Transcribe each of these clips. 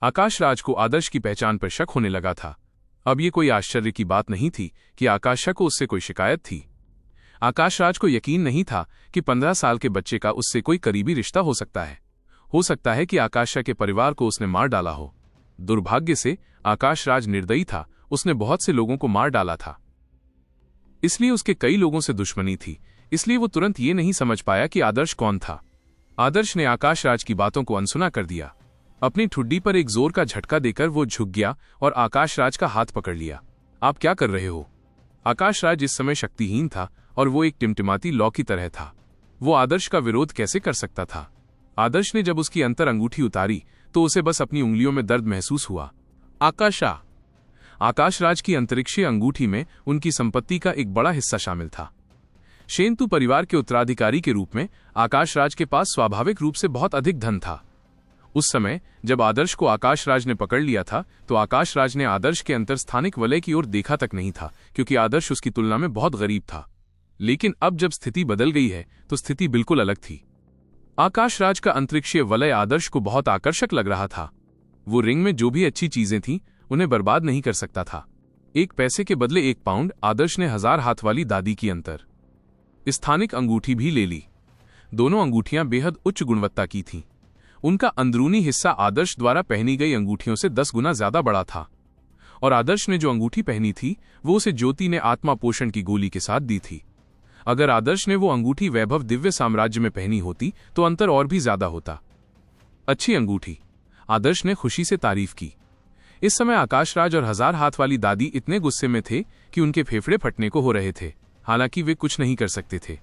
आकाश राज को आदर्श की पहचान पर शक होने लगा था। अब ये कोई आश्चर्य की बात नहीं थी कि आकाश को उससे कोई शिकायत थी। आकाश राज को यकीन नहीं था कि 15 साल के बच्चे का उससे कोई करीबी रिश्ता हो सकता है। हो सकता है कि आकाश के परिवार को उसने मार डाला हो। दुर्भाग्य से आकाश राज निर्दयी था, उसने बहुत से लोगों को मार डाला था, इसलिए उसके कई लोगों से दुश्मनी थी। इसलिए वो तुरंत ये नहीं समझ पाया कि आदर्श कौन था। आदर्श ने आकाश राज की बातों को अनसुना कर दिया। अपनी ठुड्डी पर एक जोर का झटका देकर वो झुक गया और आकाश राज का हाथ पकड़ लिया। आप क्या कर रहे हो? आकाश राज इस समय शक्तिहीन था और वो एक टिमटिमाती लौ की तरह था। वो आदर्श का विरोध कैसे कर सकता था? आदर्श ने जब उसकी अंतर अंगूठी उतारी तो उसे बस अपनी उंगलियों में दर्द महसूस हुआ। आकाश राज की अंतरिक्षीय अंगूठी में उनकी संपत्ति का एक बड़ा हिस्सा शामिल था। शेंतु परिवार के उत्तराधिकारी के रूप में आकाश राज के पास स्वाभाविक रूप से बहुत अधिक धन था। उस समय जब आदर्श को आकाश राज ने पकड़ लिया था तो आकाश राज ने आदर्श के अंतर स्थानिक वलय की ओर देखा तक नहीं था, क्योंकि आदर्श उसकी तुलना में बहुत गरीब था। लेकिन अब जब स्थिति बदल गई है तो स्थिति बिल्कुल अलग थी। आकाश राज का अंतरिक्षीय वलय आदर्श को बहुत आकर्षक लग रहा था। वो रिंग में जो भी अच्छी चीजें थीं उन्हें बर्बाद नहीं कर सकता था। 1 पैसे के बदले 1 पाउंड आदर्श ने 1000 हाथ वाली दादी की अंतर स्थानिक अंगूठी भी ले ली। दोनों अंगूठियां बेहद उच्च गुणवत्ता की थीं। उनका अंदरूनी हिस्सा आदर्श द्वारा पहनी गई अंगूठियों से 10 गुना ज्यादा बड़ा था, और आदर्श ने जो अंगूठी पहनी थी वो उसे ज्योति ने आत्मा पोषण की गोली के साथ दी थी। अगर आदर्श ने वो अंगूठी वैभव दिव्य साम्राज्य में पहनी होती तो अंतर और भी ज्यादा होता। अच्छी अंगूठी, आदर्श ने खुशी से तारीफ की। इस समय आकाश राज और 1000 हाथ वाली दादी इतने गुस्से में थे कि उनके फेफड़े फटने को हो रहे थे। हालांकि वे कुछ नहीं कर सकते थे।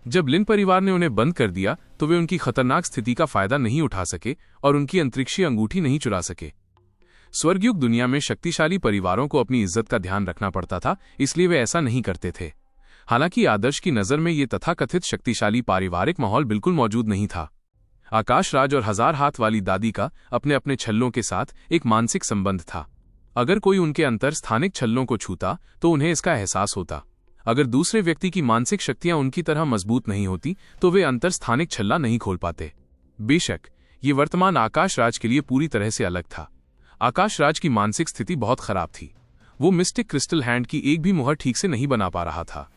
जब लिन परिवार ने उन्हें बंद कर दिया तो वे उनकी खतरनाक स्थिति का फायदा नहीं उठा सके और उनकी अंतरिक्षीय अंगूठी नहीं चुरा सके। स्वर्गयुग दुनिया में शक्तिशाली परिवारों को अपनी इज्जत का ध्यान रखना पड़ता था, इसलिए वे ऐसा नहीं करते थे। हालांकि आदर्श की नजर में ये तथाकथित शक्तिशाली पारिवारिक माहौल बिल्कुल मौजूद नहीं था। आकाश राज और 1000 हाथ वाली दादी का अपने अपने छल्लों के साथ एक मानसिक संबंध था। अगर कोई उनके अंतर स्थानिक छल्लों को छूता तो उन्हें इसका एहसास होता। अगर दूसरे व्यक्ति की मानसिक शक्तियां उनकी तरह मजबूत नहीं होती तो वे अंतर स्थानिक छल्ला नहीं खोल पाते। बेशक ये वर्तमान आकाश राज के लिए पूरी तरह से अलग था। आकाश राज की मानसिक स्थिति बहुत खराब थी। वो मिस्टिक क्रिस्टल हैंड की एक भी मुहर ठीक से नहीं बना पा रहा था।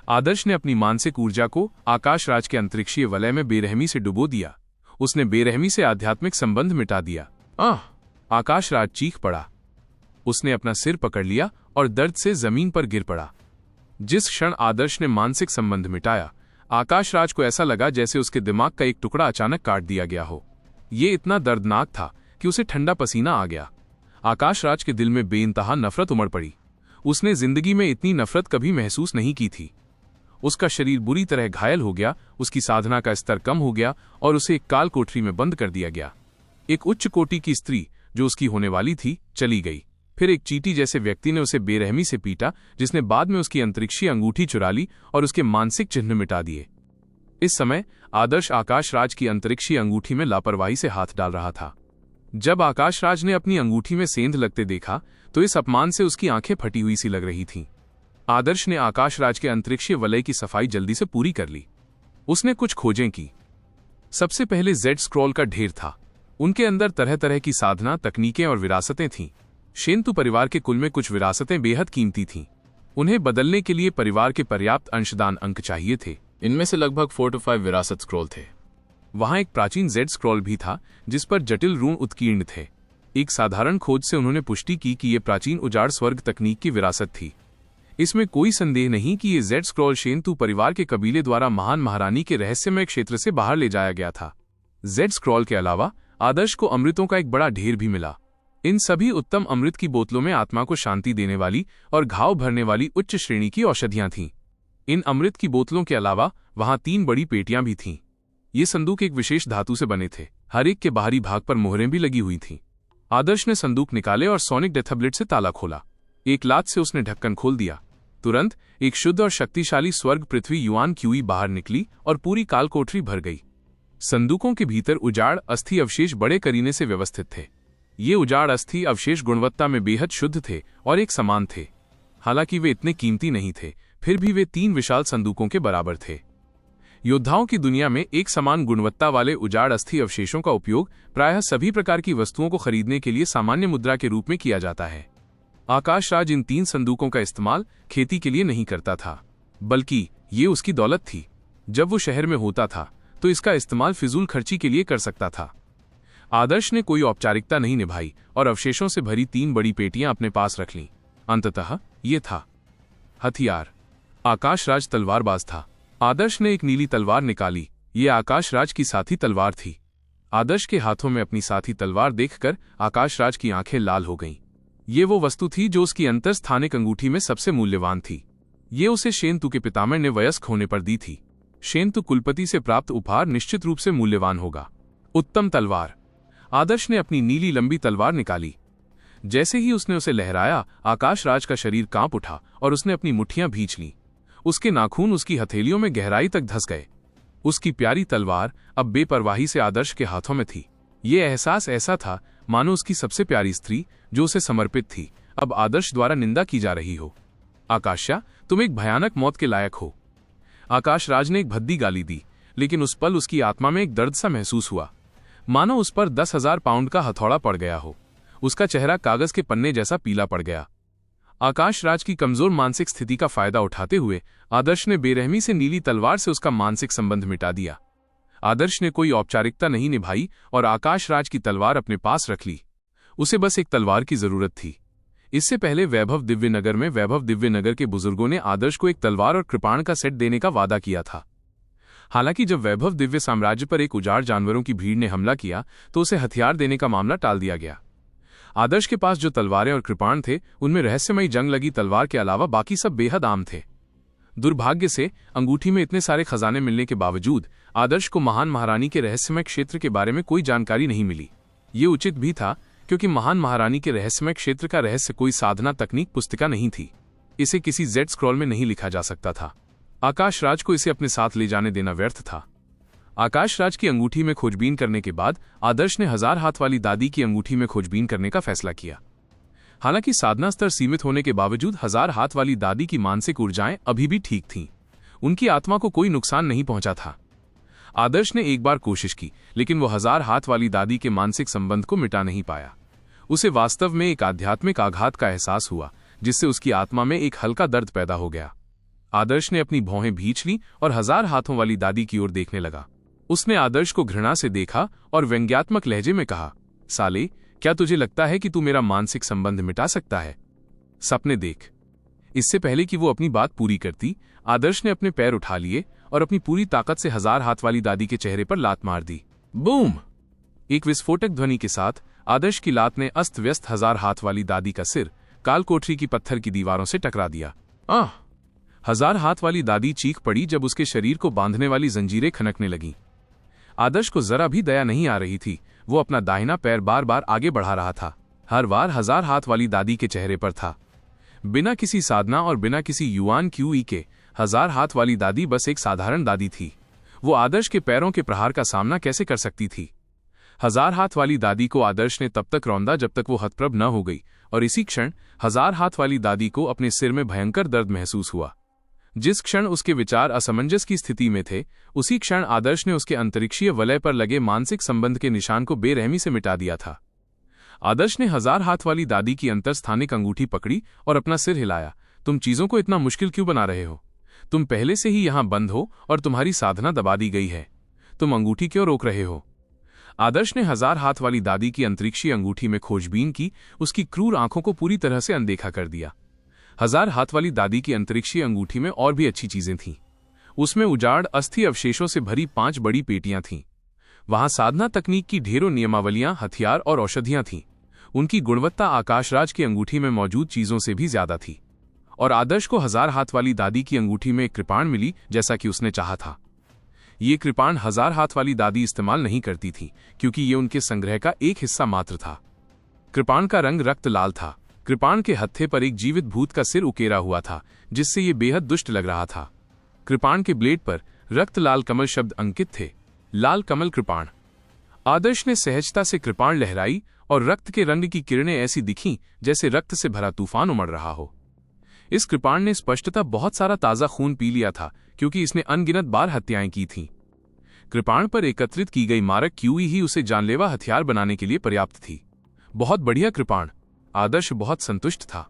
आदर्श ने अपनी मानसिक ऊर्जा को आकाश राज के अंतरिक्षीय वलय में बेरहमी से डुबो दिया। उसने बेरहमी से आध्यात्मिक संबंध मिटा दिया। आकाश राज चीख पड़ा। उसने अपना सिर पकड़ लिया और दर्द से जमीन पर गिर पड़ा। जिस क्षण आदर्श ने मानसिक संबंध मिटाया, आकाश राज को ऐसा लगा जैसे उसके दिमाग का एक टुकड़ा अचानक काट दिया गया हो। ये इतना दर्दनाक था कि उसे ठंडा पसीना आ गया। आकाश राज के दिल में बेइंतहा नफरत उमड़ पड़ी। उसने जिंदगी में इतनी नफरत कभी महसूस नहीं की थी। उसका शरीर बुरी तरह घायल हो गया, उसकी साधना का स्तर कम हो गया और उसे एक काल कोठरी में बंद कर दिया गया। एक उच्च कोटि की स्त्री जो उसकी होने वाली थी चली गई। फिर एक चींटी जैसे व्यक्ति ने उसे बेरहमी से पीटा, जिसने बाद में उसकी अंतरिक्षीय अंगूठी चुरा ली और उसके मानसिक चिन्ह मिटा दिए। इस समय आदर्श आकाश राज की अंतरिक्षीय अंगूठी में लापरवाही से हाथ डाल रहा था। जब आकाश राज ने अपनी अंगूठी में सेंध लगते देखा तो इस अपमान से उसकी आंखें फटी हुई सी लग रही थीं। आदर्श ने आकाश राज के अंतरिक्षीय वलय की सफाई जल्दी से पूरी कर ली। उसने कुछ खोजें की। सबसे पहले जेड स्क्रॉल का ढेर था। उनके अंदर तरह तरह की साधना, तकनीकें और विरासतें थीं। शेंतु परिवार के कुल में कुछ विरासतें बेहद कीमती थीं। उन्हें बदलने के लिए परिवार के पर्याप्त अंशदान अंक चाहिए थे। इनमें से लगभग 4 to 5 विरासत स्क्रॉल थे। वहां एक प्राचीन जेड स्क्रॉल भी था जिस पर जटिल ऋण उत्कीर्ण थे। एक साधारण खोज से उन्होंने पुष्टि की कि यह प्राचीन उजाड़ स्वर्ग तकनीक की विरासत थी। इसमें कोई संदेह नहीं कि यह जेड स्क्रॉल शेंतु परिवार के कबीले द्वारा महान महारानी के रहस्यमय क्षेत्र से बाहर ले जाया गया था। जेड स्क्रॉल के अलावा आदर्श को अमृतों का एक बड़ा ढेर भी मिला। इन सभी उत्तम अमृत की बोतलों में आत्मा को शांति देने वाली और घाव भरने वाली उच्च श्रेणी की औषधियां थीं। इन अमृत की बोतलों के अलावा वहां 3 बड़ी पेटियां भी थीं। ये संदूक एक विशेष धातु से बने थे। हर एक के बाहरी भाग पर मोहरें भी लगी हुई थीं। आदर्श ने संदूक निकाले और सोनिक डेथब्लेट से ताला खोला। एक लात से उसने ढक्कन खोल दिया। तुरंत एक शुद्ध और शक्तिशाली स्वर्ग पृथ्वी युआन क्यूई बाहर निकली और पूरी काल कोठरी भर गई। संदूकों के भीतर उजाड़ अस्थि अवशेष बड़े करीने से व्यवस्थित थे। ये उजाड़ अस्थि अवशेष गुणवत्ता में बेहद शुद्ध थे और एक समान थे। हालांकि वे इतने कीमती नहीं थे, फिर भी वे 3 विशाल संदूकों के बराबर थे। योद्धाओं की दुनिया में एक समान गुणवत्ता वाले उजाड़ अस्थि अवशेषों का उपयोग प्रायः सभी प्रकार की वस्तुओं को खरीदने के लिए सामान्य मुद्रा के रूप में किया जाता है। आकाश राज इन 3 संदूकों का इस्तेमाल खेती के लिए नहीं करता था, बल्कि ये उसकी दौलत थी। जब वो शहर में होता था तो इसका इस्तेमाल फिजूल खर्ची के लिए कर सकता था। आदर्श ने कोई औपचारिकता नहीं निभाई और अवशेषों से भरी 3 बड़ी पेटियां अपने पास रख लीं। अंततः ये था हथियार। आकाश राज तलवारबाज था। आदर्श ने एक नीली तलवार निकाली। ये आकाश राज की साथी तलवार थी। आदर्श के हाथों में अपनी साथी तलवार देखकर आकाश राज की आंखें लाल हो गईं। ये वो वस्तु थी जो उसकी अंतरस्थानिक अंगूठी में सबसे मूल्यवान थी। ये उसे शेनतु के पितामह ने वयस्क होने पर दी थी। शेनतु कुलपति से प्राप्त उपहार निश्चित रूप से मूल्यवान होगा। उत्तम तलवार। आदर्श ने अपनी नीली लंबी तलवार निकाली। जैसे ही उसने उसे लहराया, आकाश राज का शरीर कांप उठा और उसने अपनी मुट्ठियां भींच लीं। उसके नाखून उसकी हथेलियों में गहराई तक धंस गए। उसकी प्यारी तलवार अब बेपरवाही से आदर्श के हाथों में थी। ये एहसास ऐसा था मानो उसकी सबसे प्यारी स्त्री, जो उसे समर्पित थी, अब आदर्श द्वारा निंदा की जा रही हो। आकाश्या, तुम एक भयानक मौत के लायक हो। आकाश राज ने एक भद्दी गाली दी, लेकिन उस पल उसकी आत्मा में एक दर्द सा महसूस हुआ, मानो उस पर 10,000 पाउंड का हथौड़ा पड़ गया हो। उसका चेहरा कागज के पन्ने जैसा पीला पड़ गया। आकाश राज की कमजोर मानसिक स्थिति का फायदा उठाते हुए आदर्श ने बेरहमी से नीली तलवार से उसका मानसिक संबंध मिटा दिया। आदर्श ने कोई औपचारिकता नहीं निभाई और आकाश राज की तलवार अपने पास रख ली। उसे बस एक तलवार की जरूरत थी। इससे पहले वैभव दिव्यनगर में वैभव दिव्यनगर के बुजुर्गों ने आदर्श को एक तलवार और कृपाण का सेट देने का वादा किया था। हालांकि जब वैभव दिव्य साम्राज्य पर एक उजाड़ जानवरों की भीड़ ने हमला किया तो उसे हथियार देने का मामला टाल दिया गया। आदर्श के पास जो तलवारें और कृपाण थे, उनमें रहस्यमयी जंग लगी तलवार के अलावा बाकी सब बेहद आम थे। दुर्भाग्य से अंगूठी में इतने सारे खजाने मिलने के बावजूद आदर्श को महान महारानी के रहस्यमय क्षेत्र के बारे में कोई जानकारी नहीं मिली। ये उचित भी था, क्योंकि महान महारानी के रहस्यमय क्षेत्र का रहस्य कोई साधना तकनीक पुस्तिका नहीं थी। इसे किसी जेड स्क्रॉल में नहीं लिखा जा सकता था। आकाश राज को इसे अपने साथ ले जाने देना व्यर्थ था। आकाश राज की अंगूठी में खोजबीन करने के बाद आदर्श ने 1000 हाथ वाली दादी की अंगूठी में खोजबीन करने का फैसला किया। हालांकि साधना स्तर सीमित होने के बावजूद 1000 हाथ वाली दादी की मानसिक ऊर्जाएं अभी भी ठीक थीं। उनकी आत्मा को कोई नुकसान नहीं पहुंचा था। आदर्श ने एक बार कोशिश की, लेकिन वो 1000 हाथ वाली दादी के मानसिक संबंध को मिटा नहीं पाया। उसे वास्तव में एक आध्यात्मिक आघात का एहसास हुआ, जिससे उसकी आत्मा में एक हल्का दर्द पैदा हो गया। आदर्श ने अपनी भौहें भींच लीं और 1000 हाथों वाली दादी की ओर देखने लगा। उसने आदर्श को घृणा से देखा और व्यंग्यात्मक लहजे में कहा, साले, क्या तुझे लगता है कि तू मेरा मानसिक संबंध मिटा सकता है? सपने देख। इससे पहले कि वो अपनी बात पूरी करती, आदर्श ने अपने पैर उठा लिए और अपनी पूरी ताकत से 1000 हाथ वाली दादी के चेहरे पर लात मार दी। बूम! एक विस्फोटक ध्वनि के साथ आदर्श की लात ने अस्त व्यस्त 1000 हाथ वाली दादी का सिर काल कोठरी की पत्थर की दीवारों से टकरा दिया। 1000 हाथ वाली दादी चीख पड़ी जब उसके शरीर को बांधने वाली जंजीरें खनकने लगीं। आदर्श को जरा भी दया नहीं आ रही थी। वो अपना दाहिना पैर बार बार आगे बढ़ा रहा था। हर बार 1000 हाथ वाली दादी के चेहरे पर था। बिना किसी साधना और बिना किसी युआन क्यूई के 1000 हाथ वाली दादी बस एक साधारण दादी थी। वो आदर्श के पैरों के प्रहार का सामना कैसे कर सकती थी? 1000 हाथ वाली दादी को आदर्श ने तब तक रौंदा जब तक वो हतप्रभ न हो गई, और इसी क्षण 1000 हाथ वाली दादी को अपने सिर में भयंकर दर्द महसूस हुआ। जिस क्षण उसके विचार असमंजस की स्थिति में थे, उसी क्षण आदर्श ने उसके अंतरिक्षीय वलय पर लगे मानसिक संबंध के निशान को बेरहमी से मिटा दिया था। आदर्श ने 1000 हाथ वाली दादी की अंतरस्थानिक अंगूठी पकड़ी और अपना सिर हिलाया। तुम चीजों को इतना मुश्किल क्यों बना रहे हो? तुम पहले से ही यहां बंद हो और तुम्हारी साधना दबा दी गई है। तुम अंगूठी क्यों रोक रहे हो? आदर्श ने 1000 हाथ वाली दादी की अंतरिक्षीय अंगूठी में खोजबीन की, उसकी क्रूर आंखों को पूरी तरह से अनदेखा कर दिया। 1000 हाथ वाली दादी की अंतरिक्षीय अंगूठी में और भी अच्छी चीजें थीं। उसमें उजाड़ अस्थि अवशेषों से भरी 5 बड़ी पेटियां थीं। वहां साधना तकनीक की ढेरों नियमावलियां, हथियार और औषधियां थीं। उनकी गुणवत्ता आकाशराज की अंगूठी में मौजूद चीजों से भी ज्यादा थी। और आदर्श को 1000 हाथ वाली दादी की अंगूठी में एक कृपाण मिली, जैसा कि उसने चाहा था। ये कृपाण 1000 हाथ वाली दादी इस्तेमाल नहीं करती थी, क्योंकि ये उनके संग्रह का एक हिस्सा मात्र था। कृपाण का रंग रक्त लाल था। कृपाण के हत्थे पर एक जीवित भूत का सिर उकेरा हुआ था, जिससे ये बेहद दुष्ट लग रहा था। कृपाण के ब्लेड पर रक्त लाल कमल शब्द अंकित थे। लाल कमल कृपाण। आदर्श ने सहजता से कृपाण लहराई और रक्त के रंग की किरणें ऐसी दिखीं जैसे रक्त से भरा तूफान उमड़ रहा हो। इस कृपाण ने स्पष्टतः बहुत सारा ताजा खून पी लिया था, क्योंकि इसने अनगिनत बार हत्याएं की थीं। कृपाण पर एकत्रित की गई मारक क्यूई ही उसे जानलेवा हथियार बनाने के लिए पर्याप्त थी। बहुत बढ़िया कृपाण। आदर्श बहुत संतुष्ट था।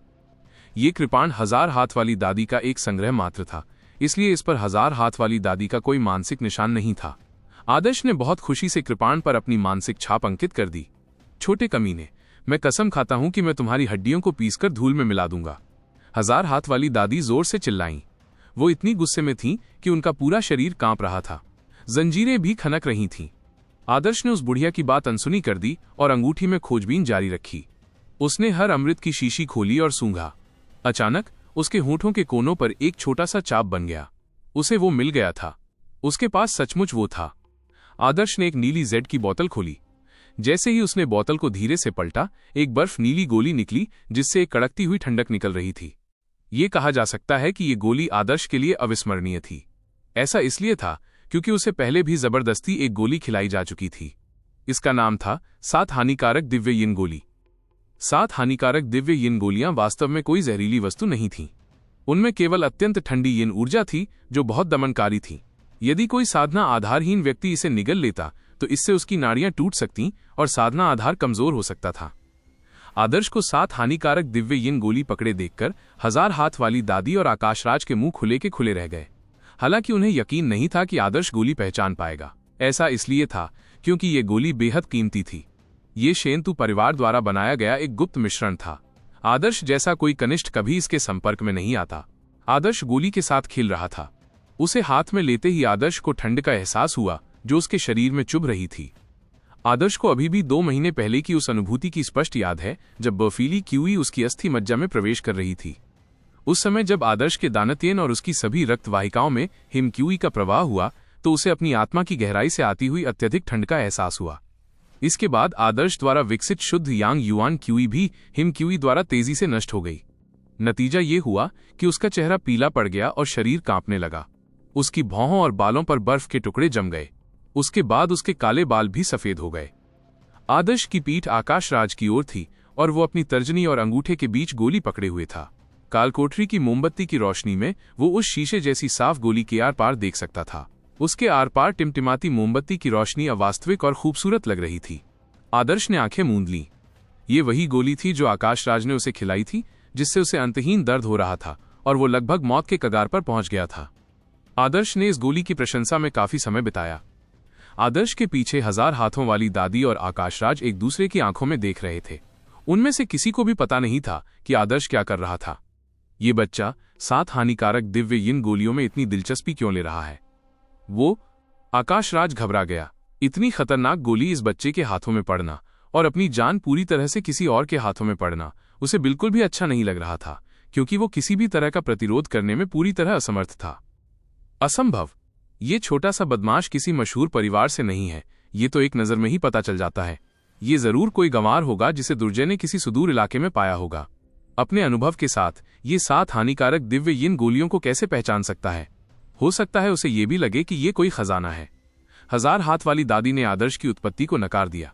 ये कृपाण 1000 हाथ वाली दादी का एक संग्रह मात्र था, इसलिए इस पर 1000 हाथ वाली दादी का कोई मानसिक निशान नहीं था। आदर्श ने बहुत खुशी से कृपाण पर अपनी मानसिक छाप अंकित कर दी। छोटे कमीने, मैं कसम खाता हूं कि मैं तुम्हारी हड्डियों को पीसकर धूल में मिला दूंगा। 1000 हाथ वाली दादी जोर से चिल्लाईं। वो इतनी गुस्से में थीं कि उनका पूरा शरीर कांप रहा था। जंजीरें भी खनक रही थीं। आदर्श ने उस बुढ़िया की बात अनसुनी कर दी और अंगूठी में खोजबीन जारी रखी। उसने हर अमृत की शीशी खोली और सूंघा। अचानक उसके होठों के कोनों पर एक छोटा सा चाप बन गया। उसे वो मिल गया था। उसके पास सचमुच वो था। आदर्श ने एक नीली जेड की बोतल खोली। जैसे ही उसने बोतल को धीरे से पलटा, एक बर्फ नीली गोली निकली जिससे एक कड़कती हुई ठंडक निकल रही थी। ये कहा जा सकता है कि ये गोली आदर्श के लिए अविस्मरणीय थी। ऐसा इसलिए था क्योंकि उसे पहले भी जबरदस्ती एक गोली खिलाई जा चुकी थी। इसका नाम था 7 हानिकारक दिव्य यिन गोली। 7 हानिकारक दिव्य यिन गोलियां वास्तव में कोई जहरीली वस्तु नहीं थीं। उनमें केवल अत्यंत ठंडी यिन ऊर्जा थी जो बहुत दमनकारी थी। यदि कोई साधना आधारहीन व्यक्ति इसे निगल लेता तो इससे उसकी नाड़ियां टूट सकतीं और साधना आधार कमजोर हो सकता था। आदर्श को 7 हानिकारक दिव्य यिन गोली पकड़े देखकर 1000 हाथ वाली दादी और आकाशराज के मुंह खुले के खुले रह गए। हालांकि उन्हें यकीन नहीं था कि आदर्श गोली पहचान पाएगा। ऐसा इसलिए था क्योंकि ये गोली बेहद कीमती थी। ये शेंतु परिवार द्वारा बनाया गया एक गुप्त मिश्रण था। आदर्श जैसा कोई कनिष्ठ कभी इसके संपर्क में नहीं आता। आदर्श गोली के साथ खेल रहा था। उसे हाथ में लेते ही आदर्श को ठंड का एहसास हुआ जो उसके शरीर में चुभ रही थी। आदर्श को अभी भी 2 महीने पहले की उस अनुभूति की स्पष्ट याद है जब बर्फीली क्यूई उसकी अस्थि मज्जा में प्रवेश कर रही थी। उस समय जब आदर्श के दानतेन और उसकी सभी रक्त वाहिकाओं में हिम क्यूई का प्रवाह हुआ तो उसे अपनी आत्मा की गहराई से आती हुई अत्यधिक ठंड का एहसास हुआ। इसके बाद आदर्श द्वारा विकसित शुद्ध यांग युआन क्यूई भी हिम क्यूई द्वारा तेजी से नष्ट हो गई। नतीजा ये हुआ कि उसका चेहरा पीला पड़ गया और शरीर कांपने लगा। उसकी भौहों और बालों पर बर्फ के टुकड़े जम गए। उसके बाद उसके काले बाल भी सफेद हो गए। आदर्श की पीठ आकाशराज की ओर थी और वो अपनी तर्जनी और अंगूठे के बीच गोली पकड़े हुए था। कालकोठरी की मोमबत्ती की रोशनी में वो उस शीशे जैसी साफ गोली के आर पार देख सकता था। उसके आर पार टिमटिमाती मोमबत्ती की रोशनी अवास्तविक और खूबसूरत लग रही थी। आदर्श ने आंखें मूंद लीं। ये वही गोली थी जो आकाशराज ने उसे खिलाई थी, जिससे उसे अंतहीन दर्द हो रहा था और वो लगभग मौत के कगार पर पहुंच गया था। आदर्श ने इस गोली की प्रशंसा में काफी समय बिताया। आदर्श के पीछे 1000 हाथों वाली दादी और आकाशराज एक दूसरे की आंखों में देख रहे थे। उनमें से किसी को भी पता नहीं था कि आदर्श क्या कर रहा था। ये बच्चा 7 हानिकारक दिव्य यिन गोलियों में इतनी दिलचस्पी क्यों ले रहा है? वो आकाशराज घबरा गया। इतनी खतरनाक गोली इस बच्चे के हाथों में पड़ना और अपनी जान पूरी तरह से किसी और के हाथों में पड़ना उसे बिल्कुल भी अच्छा नहीं लग रहा था, क्योंकि वो किसी भी तरह का प्रतिरोध करने में पूरी तरह असमर्थ था। असंभव। ये छोटा सा बदमाश किसी मशहूर परिवार से नहीं है, ये तो एक नज़र में ही पता चल जाता है। ये जरूर कोई गंवार होगा जिसे दुर्जय ने किसी सुदूर इलाके में पाया होगा। अपने अनुभव के साथ ये 7 हानिकारक दिव्य यिन गोलियों को कैसे पहचान सकता है? हो सकता है उसे ये भी लगे कि ये कोई खजाना है। 1000 हाथ वाली दादी ने आदर्श की उत्पत्ति को नकार दिया।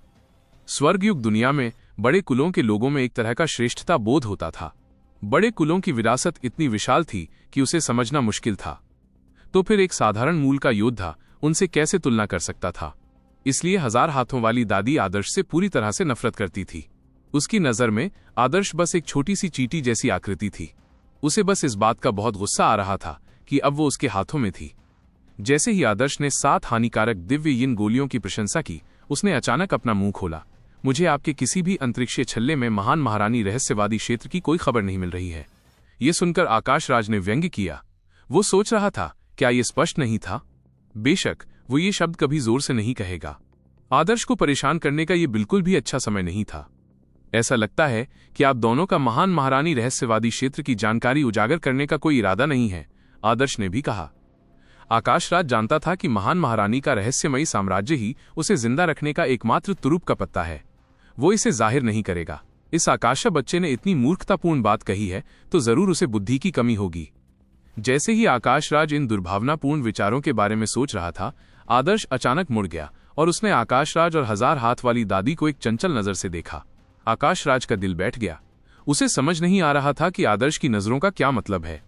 स्वर्गयुग दुनिया में बड़े कुलों के लोगों में एक तरह का श्रेष्ठता बोध होता था। बड़े कुलों की विरासत इतनी विशाल थी कि उसे समझना मुश्किल था। तो फिर एक साधारण मूल का योद्धा उनसे कैसे तुलना कर सकता था? इसलिए 1000 हाथों वाली दादी आदर्श से पूरी तरह से नफरत करती थी। उसकी नजर में आदर्श बस एक छोटी सी चींटी जैसी आकृति थी। उसे बस इस बात का बहुत गुस्सा आ रहा था कि अब वो उसके हाथों में थी। जैसे ही आदर्श ने 7 हानिकारक दिव्य यिन गोलियों की प्रशंसा की, उसने अचानक अपना मुंह खोला। मुझे आपके किसी भी अंतरिक्षीय छल्ले में महान महारानी रहस्यवादी क्षेत्र की कोई खबर नहीं मिल रही है। ये सुनकर आकाशराज ने व्यंग्य किया। वो सोच रहा था, क्या ये स्पष्ट नहीं था? बेशक वो ये शब्द कभी जोर से नहीं कहेगा। आदर्श को परेशान करने का ये बिल्कुल भी अच्छा समय नहीं था। ऐसा लगता है कि आप दोनों का महान महारानी रहस्यवादी क्षेत्र की जानकारी उजागर करने का कोई इरादा नहीं है, आदर्श ने भी कहा। आकाशराज जानता था कि महान महारानी का रहस्यमयी साम्राज्य ही उसे जिंदा रखने का एकमात्र तुरुप का पत्ता है। वो इसे जाहिर नहीं करेगा। इस आकाशा बच्चे ने इतनी मूर्खतापूर्ण बात कही है तो जरूर उसे बुद्धि की कमी होगी। जैसे ही आकाशराज इन दुर्भावनापूर्ण विचारों के बारे में सोच रहा था, आदर्श अचानक मुड़ गया और उसने आकाशराज और 1000 हाथ वाली दादी को एक चंचल नजर से देखा। आकाशराज का दिल बैठ गया। उसे समझ नहीं आ रहा था कि आदर्श की नजरों का क्या मतलब है।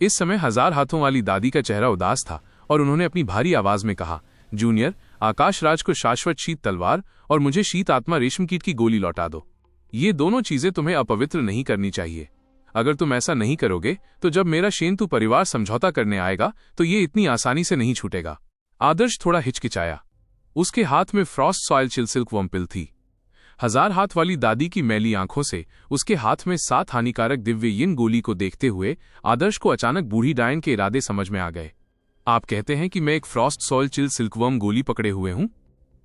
इस समय 1000 हाथों वाली दादी का चेहरा उदास था और उन्होंने अपनी भारी आवाज में कहा, जूनियर, आकाश राज को शाश्वत शीत तलवार और मुझे शीत आत्मा रेशम कीट की गोली लौटा दो। ये दोनों चीजें तुम्हें अपवित्र नहीं करनी चाहिए। अगर तुम ऐसा नहीं करोगे तो जब मेरा शेंतु परिवार समझौता करने आएगा तो ये इतनी आसानी से नहीं छूटेगा। आदर्श थोड़ा हिचकिचाया। उसके हाथ में फ्रॉस्ट सॉइल चिल सिल्कवर्म पिल थी। 1000 हाथ वाली दादी की मैली आंखों से उसके हाथ में 7 हानिकारक दिव्य यिन गोली को देखते हुए आदर्श को अचानक बूढ़ी डायन के इरादे समझ में आ गए। आप कहते हैं कि मैं एक फ्रॉस्ट सॉइल चिल सिल्कवर्म गोली पकड़े हुए हूं?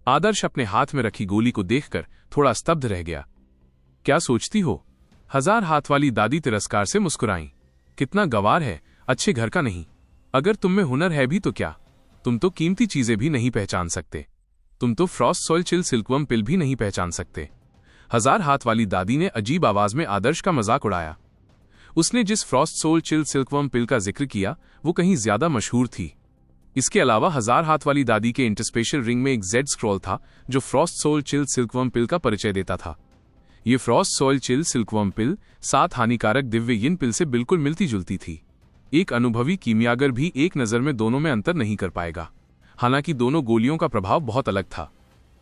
आदर्श अपने हाथ में रखी गोली को देखकर थोड़ा स्तब्ध रह गया। क्या सोचती हो? 1000 हाथ वाली दादी तिरस्कार से मुस्कुराई। कितना गवार है, अच्छे घर का नहीं। अगर तुम में हुनर है भी तो क्या, तुम तो कीमती चीजें भी नहीं पहचान सकते। तुम तो फ्रॉस्ट सॉइल चिल सिल्कवर्म पिल भी नहीं पहचान सकते। 1000 हाथ वाली दादी ने अजीब आवाज में आदर्श का मजाक उड़ाया। उसने जिस Frost soil chill silkworm pill का जिक्र किया वो कहीं ज्यादा मशहूर थी। इसके अलावा 1000 हाथ वाली दादी के इंटरस्पेशियल रिंग में एक जेड स्क्रॉल था जो Frost soil chill silkworm pill का परिचय देता था। ये फ्रॉस्ट सॉइल चिल सिल्कवर्म पिल 7 हानिकारक दिव्य यिन पिल से बिल्कुल मिलती जुलती थी। एक अनुभवी कीमियागर भी एक नजर में दोनों में अंतर नहीं कर पाएगा। हालांकि दोनों गोलियों का प्रभाव बहुत अलग था।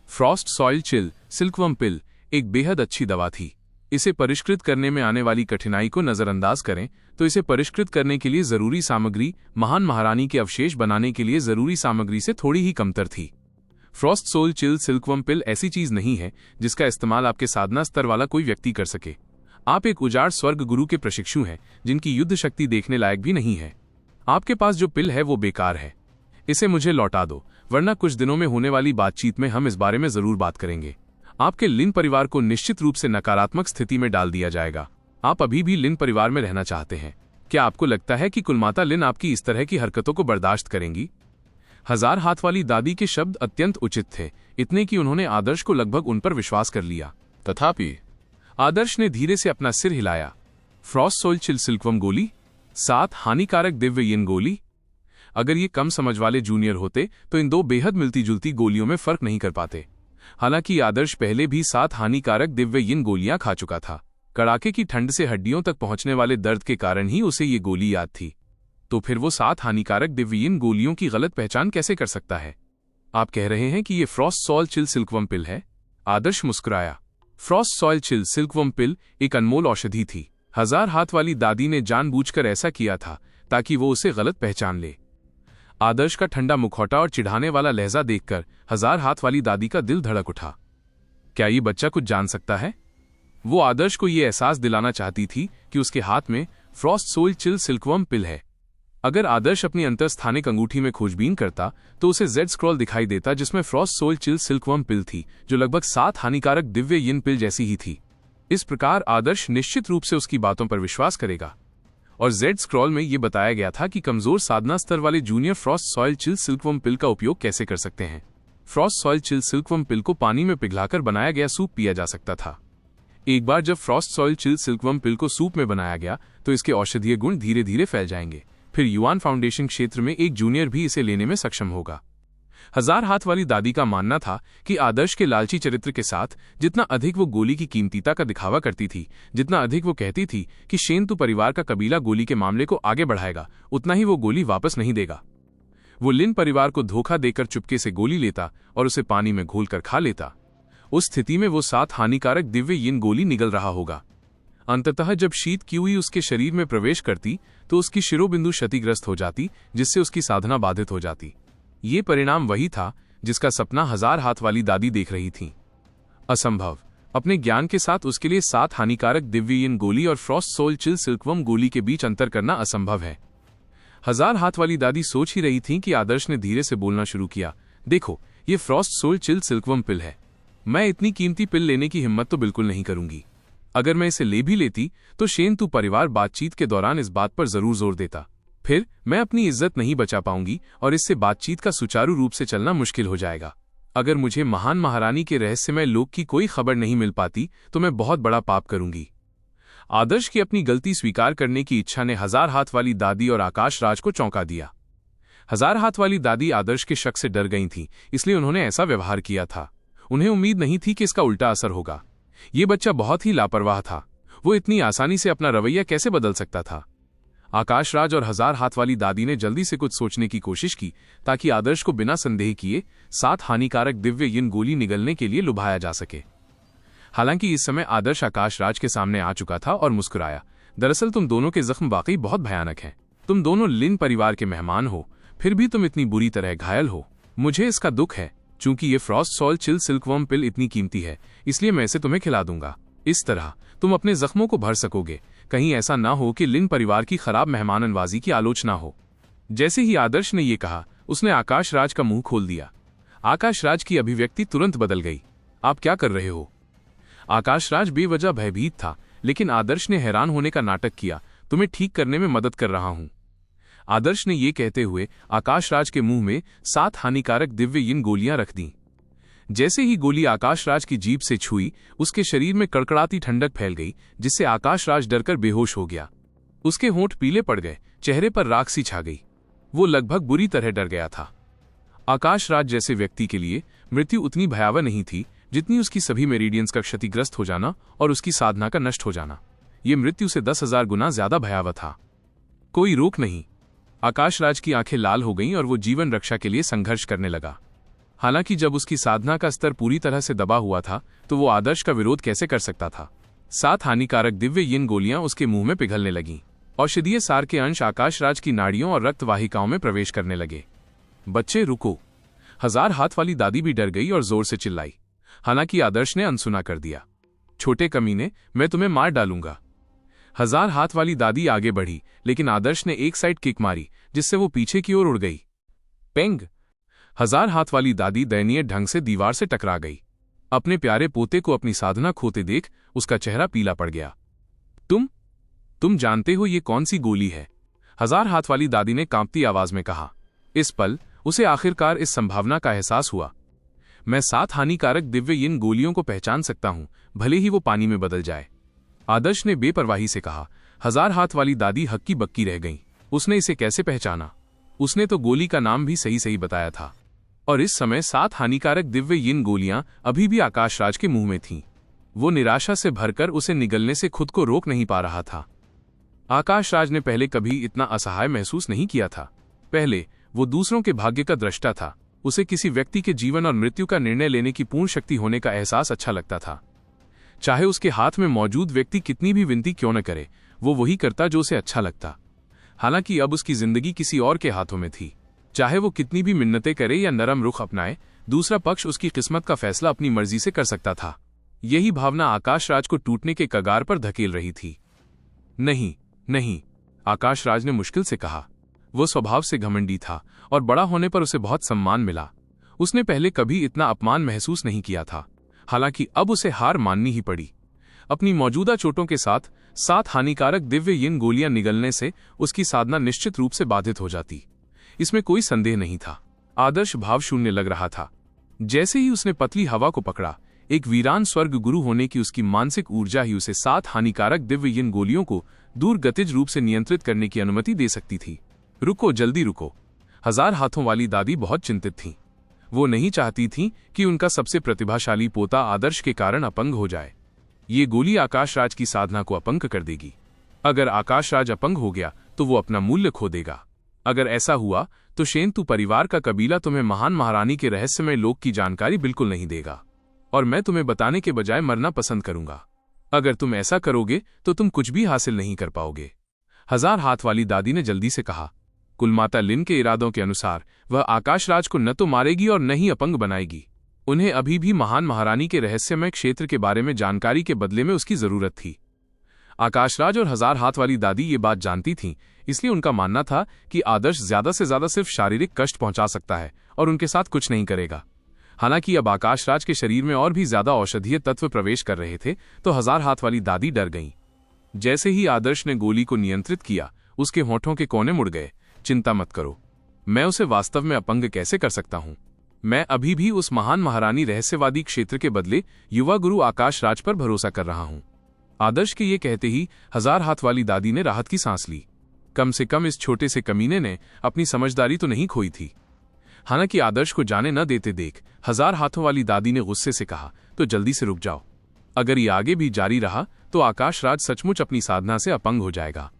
फ्रॉस्ट सॉइल चिल सिल्कवर्म पिल एक बेहद अच्छी दवा थी। इसे परिष्कृत करने में आने वाली कठिनाई को नजरअंदाज करें तो इसे परिष्कृत करने के लिए जरूरी सामग्री महान महारानी के अवशेष बनाने के लिए जरूरी सामग्री से थोड़ी ही कमतर थी। फ्रॉस्ट सॉइल चिल सिल्कवर्म पिल ऐसी चीज नहीं है जिसका इस्तेमाल आपके साधना स्तर वाला कोई व्यक्ति कर सके। आप एक उजाड़ स्वर्ग गुरु के प्रशिक्षु हैं जिनकी युद्ध शक्ति देखने लायक भी नहीं है। आपके पास जो पिल है वो बेकार है। इसे मुझे लौटा दो, वरना कुछ दिनों में होने वाली बातचीत में हम इस बारे में जरूर बात करेंगे। आपके लिन परिवार को निश्चित रूप से नकारात्मक स्थिति में डाल दिया जाएगा। आप अभी भी लिन परिवार में रहना चाहते हैं। क्या आपको लगता है कि कुलमाता लिन आपकी इस तरह की हरकतों को बर्दाश्त करेंगी? 1000 हाथ वाली दादी के शब्द अत्यंत उचित थे, इतने कि उन्होंने आदर्श को लगभग उन पर विश्वास कर लिया। तथापि आदर्श ने धीरे से अपना सिर हिलाया। फ्रॉस्ट सॉइल चिल सिल्कवर्म गोली, 7 हानिकारक दिव्य यिन गोली। अगर ये कम समझ वाले जूनियर होते तो इन दो बेहद मिलती जुलती गोलियों में फर्क नहीं कर पाते। हालांकि आदर्श पहले भी 7 हानिकारक दिव्य यिन गोलियां खा चुका था। कड़ाके की ठंड से हड्डियों तक पहुंचने वाले दर्द के कारण ही उसे ये गोली याद थी। तो फिर वो 7 हानिकारक दिव्य यिन गोलियों की गलत पहचान कैसे कर सकता है? आप कह रहे हैं कि ये फ्रॉस्ट सॉइल चिल सिल्कवर्म पिल है? आदर्श मुस्कुराया। फ्रॉस्ट सॉइल चिल सिल्कवर्म पिल एक अनमोल औषधि थी। 1000 हाथ वाली दादी ने जानबूझकर ऐसा किया था ताकि वो उसे गलत पहचान ले। आदर्श का ठंडा मुखौटा और चिढ़ाने वाला लहजा देखकर 1000 हाथ वाली दादी का दिल धड़क उठा। क्या ये बच्चा कुछ जान सकता है? वो आदर्श को ये एहसास दिलाना चाहती थी कि उसके हाथ में फ्रॉस्ट सॉइल चिल सिल्कवर्म पिल है। अगर आदर्श अपनी अंतरस्थानिक अंगूठी में खोजबीन करता तो उसे जेड स्क्रॉल दिखाई देता जिसमें फ्रॉस्ट सॉइल चिल सिल्कवर्म पिल थी जो लगभग 7 हानिकारक दिव्य यिन पिल जैसी ही थी। इस प्रकार आदर्श निश्चित रूप से उसकी बातों पर विश्वास करेगा। और जेड स्क्रॉल में यह बताया गया था कि कमजोर साधना स्तर वाले junior frost soil chill silkworm pill का उपयोग कैसे कर सकते हैं। Frost soil chill silkworm pill को पानी में पिघलाकर बनाया गया सूप पिया जा सकता था। एक बार जब Frost soil chill silkworm pill को सूप में बनाया गया तो इसके औषधीय गुण धीरे धीरे फैल जाएंगे। फिर युआन फाउंडेशन क्षेत्र में एक जूनियर भी इसे लेने में सक्षम होगा। 1000 हाथ वाली दादी का मानना था कि आदर्श के लालची चरित्र के साथ जितना अधिक वो गोली की कीमतीता का दिखावा करती थी, जितना अधिक वो कहती थी कि शेंतु परिवार का कबीला गोली के मामले को आगे बढ़ाएगा, उतना ही वो गोली वापस नहीं देगा। वो लिन परिवार को धोखा देकर चुपके से गोली लेता और उसे पानी में घोलकर खा लेता। उस स्थिति में वो 7 हानिकारक दिव्य यिन गोली निगल रहा होगा। अंततः जब शीत की हुई उसके शरीर में प्रवेश करती तो उसकी शिरोबिंदु क्षतिग्रस्त हो जाती, जिससे उसकी साधना बाधित हो जाती। ये परिणाम वही था जिसका सपना 1000 हाथ वाली दादी देख रही थी। असंभव। अपने ज्ञान के साथ उसके लिए 7 हानिकारक दिव्य यिन गोली और फ्रॉस्ट सॉइल चिल सिल्कवर्म गोली के बीच अंतर करना असंभव है। 1000 हाथ वाली दादी सोच ही रही थी कि आदर्श ने धीरे से बोलना शुरू किया। देखो, ये फ्रॉस्ट सॉइल चिल सिल्कवर्म पिल है। मैं इतनी कीमती पिल लेने की हिम्मत तो बिल्कुल नहीं करूंगी। अगर मैं इसे ले भी लेती तो शेंतु परिवार बातचीत के दौरान इस बात पर जरूर जोर देता। फिर मैं अपनी इज्जत नहीं बचा पाऊंगी और इससे बातचीत का सुचारू रूप से चलना मुश्किल हो जाएगा। अगर मुझे महान महारानी के रहस्यमय लोक की कोई खबर नहीं मिल पाती तो मैं बहुत बड़ा पाप करूंगी। आदर्श की अपनी गलती स्वीकार करने की इच्छा ने 1000 हाथ वाली दादी और आकाश राज को चौंका दिया। 1000 हाथ वाली दादी आदर्श के शक से डर गई थी, इसलिए उन्होंने ऐसा व्यवहार किया था। उन्हें उम्मीद नहीं थी कि इसका उल्टा असर होगा। ये बच्चा बहुत ही लापरवाह था। वो इतनी आसानी से अपना रवैया कैसे बदल सकता था? आकाश राज और 1000 हाथ वाली दादी ने जल्दी से कुछ सोचने की कोशिश की ताकि आदर्श को बिना संदेह किए 7 हानिकारक दिव्य यिन गोली निगलने के लिए लुभाया जा सके। हालांकि इस समय आदर्श आकाश राज के सामने आ चुका था और मुस्कुराया। दरअसल तुम दोनों के जख्म वाकई बहुत भयानक हैं। तुम दोनों लिन परिवार के मेहमान हो, फिर भी तुम इतनी बुरी तरह घायल हो। मुझे इसका दुख है। चूंकि ये फ्रॉस्ट सॉल्ट चिल सिल्कवर्म पिल इतनी कीमती है, इसलिए मैं इसे तुम्हें खिला दूंगा। इस तरह तुम अपने जख्मों को भर सकोगे। कहीं ऐसा ना हो कि लिन परिवार की खराब मेहमाननवाजी की आलोचना हो। जैसे ही आदर्श ने यह कहा, उसने आकाश राज का मुंह खोल दिया। आकाश राज की अभिव्यक्ति तुरंत बदल गई। आप क्या कर रहे हो? आकाश राज बेवजह भयभीत था, लेकिन आदर्श ने हैरान होने का नाटक किया। तुम्हें ठीक करने में मदद कर रहा हूं। आदर्श ने यह कहते हुए आकाश राज के मुंह में 7 हानिकारक दिव्य यिन गोलियां रख दी। जैसे ही गोली आकाश राज की जीभ से छुई, उसके शरीर में कड़कड़ाती ठंडक फैल गई, जिससे आकाश राज डरकर बेहोश हो गया। उसके होंठ पीले पड़ गए, चेहरे पर राख सी छा गई। वो लगभग बुरी तरह डर गया था। आकाश राज जैसे व्यक्ति के लिए मृत्यु उतनी भयावह नहीं थी जितनी उसकी सभी मेरिडियंस का क्षतिग्रस्त हो जाना और उसकी साधना का नष्ट हो जाना। ये मृत्यु से 10,000 गुना ज्यादा भयावह था। कोई रोक नहीं। आकाश राज की आंखें लाल हो गईं और वो जीवन रक्षा के लिए संघर्ष करने लगा। हालांकि जब उसकी साधना का स्तर पूरी तरह से दबा हुआ था, तो वो आदर्श का विरोध कैसे कर सकता था। 7 हानिकारक दिव्य यिन गोलियां उसके मुंह में पिघलने लगीं। औषधीय सार के अंश आकाश राज की नाड़ियों और रक्त वाहिकाओं में प्रवेश करने लगे। बच्चे रुको! 1000 हाथ वाली दादी भी डर गई और जोर से चिल्लाई। हालांकि आदर्श ने अनसुना कर दिया। छोटे कमीने, मैं तुम्हें मार डालूंगा। 1000 हाथ वाली दादी आगे बढ़ी, लेकिन आदर्श ने एक साइड किक मारी, जिससे वो पीछे की ओर उड़ गई। पेंग! 1000 हाथ वाली दादी दयनीय ढंग से दीवार से टकरा गई। अपने प्यारे पोते को अपनी साधना खोते देख उसका चेहरा पीला पड़ गया। तुम जानते हो ये कौन सी गोली है? 1000 हाथ वाली दादी ने कांपती आवाज में कहा। इस पल उसे आखिरकार इस संभावना का एहसास हुआ। मैं 7 हानिकारक दिव्य यिन गोलियों को पहचान सकता हूं, भले ही वो पानी में बदल जाए। आदर्श ने बेपरवाही से कहा। 1000 हाथ वाली दादी हक्की बक्की रह गईं। उसने इसे कैसे पहचाना? उसने तो गोली का नाम भी सही सही बताया था। और इस समय 7 हानिकारक दिव्य यिन गोलियां अभी भी आकाश राज के मुंह में थीं। वो निराशा से भरकर उसे निगलने से खुद को रोक नहीं पा रहा था। आकाश राज ने पहले कभी इतना असहाय महसूस नहीं किया था। पहले वो दूसरों के भाग्य का दृष्टा था। उसे किसी व्यक्ति के जीवन और मृत्यु का निर्णय लेने की पूर्ण शक्ति होने का एहसास अच्छा लगता था। चाहे उसके हाथ में मौजूद व्यक्ति कितनी भी विनती क्यों न करे, वो वही करता जो उसे अच्छा लगता। हालांकि अब उसकी जिंदगी किसी और के हाथों में थी। चाहे वो कितनी भी मिन्नतें करे या नरम रुख अपनाए, दूसरा पक्ष उसकी किस्मत का फैसला अपनी मर्जी से कर सकता था। यही भावना आकाश राज को टूटने के कगार पर धकेल रही थी। नहीं नहीं, आकाश राज ने मुश्किल से कहा। वो स्वभाव से घमंडी था और बड़ा होने पर उसे बहुत सम्मान मिला। उसने पहले कभी इतना अपमान महसूस नहीं किया था। हालांकि अब उसे हार माननी ही पड़ी। अपनी मौजूदा चोटों के साथ 7 हानिकारक दिव्य यिन गोलियां निगलने से उसकी साधना निश्चित रूप से बाधित हो जाती। इसमें कोई संदेह नहीं था। आदर्श भाव शून्य लग रहा था। जैसे ही उसने पतली हवा को पकड़ा, एक वीरान स्वर्ग गुरु होने की उसकी मानसिक ऊर्जा ही उसे 7 हानिकारक दिव्य यिन गोलियों को दूर गतिज रूप से नियंत्रित करने की अनुमति दे सकती थी। रुको, जल्दी रुको! 1000 हाथों वाली दादी बहुत चिंतित थीं। वो नहीं चाहती थीं कि उनका सबसे प्रतिभाशाली पोता आदर्श के कारण अपंग हो जाए। ये गोली आकाश राज की साधना को अपंग कर देगी। अगर आकाश राज अपंग हो गया तो वो अपना मूल्य खो देगा। अगर ऐसा हुआ तो शेंतु परिवार का कबीला तुम्हें महान महारानी के रहस्यमय लोक की जानकारी बिल्कुल नहीं देगा, और मैं तुम्हें बताने के बजाय मरना पसंद करूंगा। अगर तुम ऐसा करोगे तो तुम कुछ भी हासिल नहीं कर पाओगे। 1000 हाथ वाली दादी ने जल्दी से कहा। कुलमाता लिन के इरादों के अनुसार वह आकाश राज को न तो मारेगी और न ही अपंग बनाएगी। उन्हें अभी भी महान महारानी के रहस्यमय क्षेत्र के बारे में जानकारी के बदले में उसकी जरूरत थी। आकाश राज और 1000 हाथ वाली दादी ये बात जानती थीं, इसलिए उनका मानना था कि आदर्श ज्यादा से ज्यादा सिर्फ शारीरिक कष्ट पहुंचा सकता है और उनके साथ कुछ नहीं करेगा। हालांकि अब आकाश राज के शरीर में और भी ज्यादा औषधीय तत्व प्रवेश कर रहे थे, तो 1000 हाथ वाली दादी डर गईं। जैसे ही आदर्श ने गोली को नियंत्रित किया, उसके होठों के कोने मुड़ गए। चिंता मत करो, मैं उसे वास्तव में अपंग कैसे कर सकता हूं? मैं अभी भी उस महान महारानी रहस्यवादी क्षेत्र के बदले युवा गुरु आकाश राज पर भरोसा कर रहा हूं। आदर्श के ये कहते ही 1000 हाथ वाली दादी ने राहत की सांस ली। कम से कम इस छोटे से कमीने ने अपनी समझदारी तो नहीं खोई थी। हालांकि आदर्श को जाने न देते देख 1000 हाथों वाली दादी ने गुस्से से कहा, तो जल्दी से रुक जाओ। अगर ये आगे भी जारी रहा तो आकाश राज सचमुच अपनी साधना से अपंग हो जाएगा।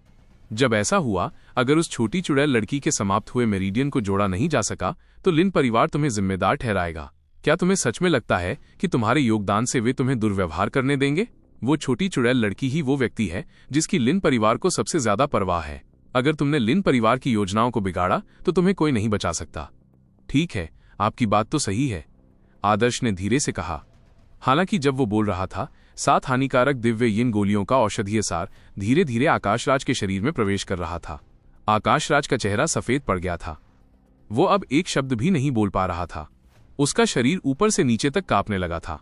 जब ऐसा हुआ, अगर उस छोटी चुड़ैल लड़की के समाप्त हुए मेरिडियन को जोड़ा नहीं जा सका तो लिन परिवार तुम्हें जिम्मेदार ठहराएगा। क्या तुम्हें सच में लगता है कि तुम्हारे योगदान से वे तुम्हें दुर्व्यवहार करने देंगे? वो छोटी चुड़ैल लड़की ही वो व्यक्ति है जिसकी लिन परिवार को सबसे ज्यादा परवाह है। अगर तुमने लिन परिवार की योजनाओं को बिगाड़ा तो तुम्हें कोई नहीं बचा सकता। ठीक है, आपकी बात तो सही है, आदर्श ने धीरे से कहा। हालांकि जब वो बोल रहा था, 7 हानिकारक दिव्य यिन गोलियों का औषधीय सार धीरे धीरे आकाशराज के शरीर में प्रवेश कर रहा था। आकाशराज का चेहरा सफेद पड़ गया था। वो अब एक शब्द भी नहीं बोल पा रहा था। उसका शरीर ऊपर से नीचे तक कांपने लगा था।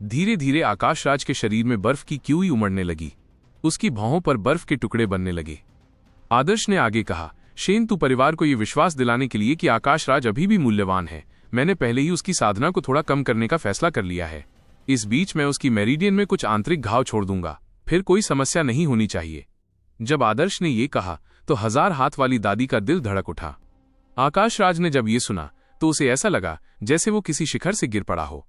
धीरे धीरे आकाशराज के शरीर में बर्फ की क्यूई उमड़ने लगी। उसकी भौहों पर बर्फ के टुकड़े बनने लगे। आदर्श ने आगे कहा, शेन-तू परिवार को यह विश्वास दिलाने के लिए कि आकाशराज अभी भी मूल्यवान है, मैंने पहले ही उसकी साधना को थोड़ा कम करने का फैसला कर लिया है। इस बीच मैं उसकी मेरिडियन में कुछ आंतरिक घाव छोड़ दूंगा, फिर कोई समस्या नहीं होनी चाहिए। जब आदर्श ने यह कहा तो 1000 हाथ वाली दादी का दिल धड़क उठा। आकाशराज ने जब ये सुना तो उसे ऐसा लगा जैसे वो किसी शिखर से गिर पड़ा हो।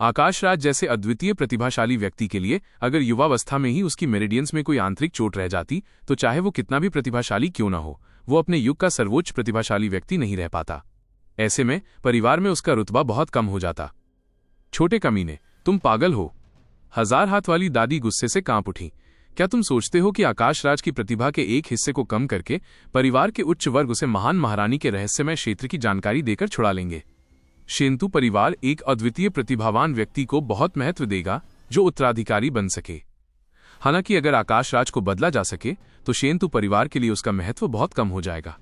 आकाशराज जैसे अद्वितीय प्रतिभाशाली व्यक्ति के लिए अगर युवावस्था में ही उसकी मेरिडियंस में कोई आंतरिक चोट रह जाती तो चाहे वो कितना भी प्रतिभाशाली क्यों न हो, वो अपने युग का सर्वोच्च प्रतिभाशाली व्यक्ति नहीं रह पाता। ऐसे में परिवार में उसका रुतबा बहुत कम हो जाता। छोटे कमीने, तुम पागल हो, 1000 हाथ वाली दादी गुस्से से कांप उठी। क्या तुम सोचते हो कि आकाशराज की प्रतिभा के एक हिस्से को कम करके परिवार के उच्च वर्ग उसे महान महारानी के रहस्यमय क्षेत्र की जानकारी देकर छुड़ा लेंगे? शेन-तू परिवार एक अद्वितीय प्रतिभावान व्यक्ति को बहुत महत्व देगा जो उत्तराधिकारी बन सके। हालांकि अगर आकाशराज को बदला जा सके तो शेन-तू परिवार के लिए उसका महत्व बहुत कम हो जाएगा।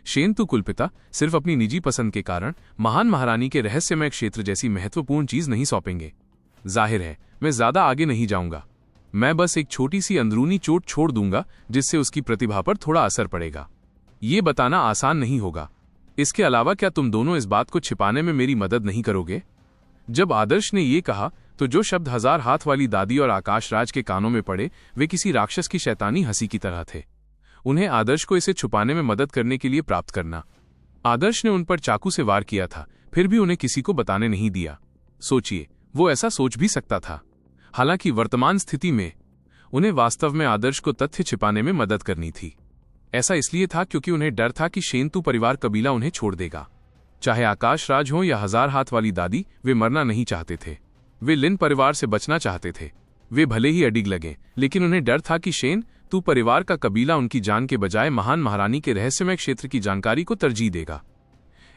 शेन-तू कुलपिता सिर्फ अपनी निजी पसंद के कारण महान महारानी के रहस्यमय क्षेत्र जैसी महत्वपूर्ण चीज नहीं सौंपेंगे। जाहिर है, मैं ज्यादा आगे नहीं जाऊंगा। मैं बस एक छोटी सी अंदरूनी चोट छोड़ दूंगा जिससे उसकी प्रतिभा पर थोड़ा असर पड़ेगा। ये बताना आसान नहीं होगा। इसके अलावा क्या तुम दोनों इस बात को छिपाने में मेरी मदद नहीं करोगे? जब आदर्श ने ये कहा तो जो शब्द 1000 हाथ वाली दादी और आकाशराज के कानों में पड़े वे किसी राक्षस की शैतानी हंसी की तरह थे। उन्हें आदर्श को इसे छुपाने में मदद करने के लिए प्राप्त करना। आदर्श ने उन पर चाकू से वार किया था, फिर भी उन्हें किसी को बताने नहीं दिया। सोचिए, वो ऐसा सोच भी सकता था। हालांकि वर्तमान स्थिति में उन्हें वास्तव में आदर्श को तथ्य छिपाने में मदद करनी थी। ऐसा इसलिए था क्योंकि उन्हें डर था कि शेन-तू परिवार कबीला उन्हें छोड़ देगा। चाहे आकाशराज हो या 1000 हाथ वाली दादी, वे मरना नहीं चाहते थे। वे लिन परिवार से बचना चाहते थे। वे भले ही अडिग लगे, लेकिन उन्हें डर था कि शेन-तू परिवार का कबीला उनकी जान के बजाय महान महारानी के रहस्यमय क्षेत्र की जानकारी को तरजीह देगा।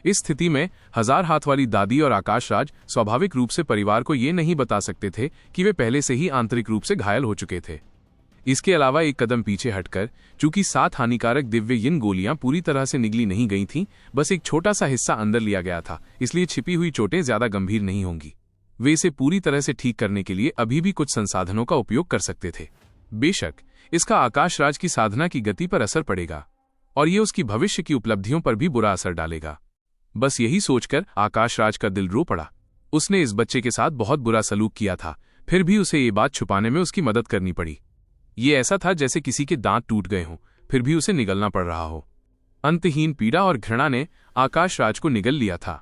इस स्थिति में 1000 हाथ वाली दादी और आकाशराज स्वाभाविक रूप से परिवार को ये नहीं बता सकते थे कि वे पहले से ही आंतरिक रूप से घायल हो चुके थे। इसके अलावा एक कदम पीछे हटकर, चूंकि 7 हानिकारक दिव्य यिन गोलियां पूरी तरह से निगली नहीं गई थीं, बस एक छोटा सा हिस्सा अंदर लिया गया था, इसलिए छिपी हुई चोटें ज्यादा गंभीर नहीं होंगी। वे इसे पूरी तरह से ठीक करने के लिए अभी भी कुछ संसाधनों का उपयोग कर सकते थे। बेशक इसका आकाशराज की साधना की गति पर असर पड़ेगा और ये उसकी भविष्य की उपलब्धियों पर भी बुरा असर डालेगा। बस यही सोचकर आकाशराज का दिल रो पड़ा। उसने इस बच्चे के साथ बहुत बुरा सलूक किया था, फिर भी उसे ये बात छुपाने में उसकी मदद करनी पड़ी। ये ऐसा था जैसे किसी के दांत टूट गए हों, फिर भी उसे निगलना पड़ रहा हो। अंतहीन पीड़ा और घृणा ने आकाशराज को निगल लिया था।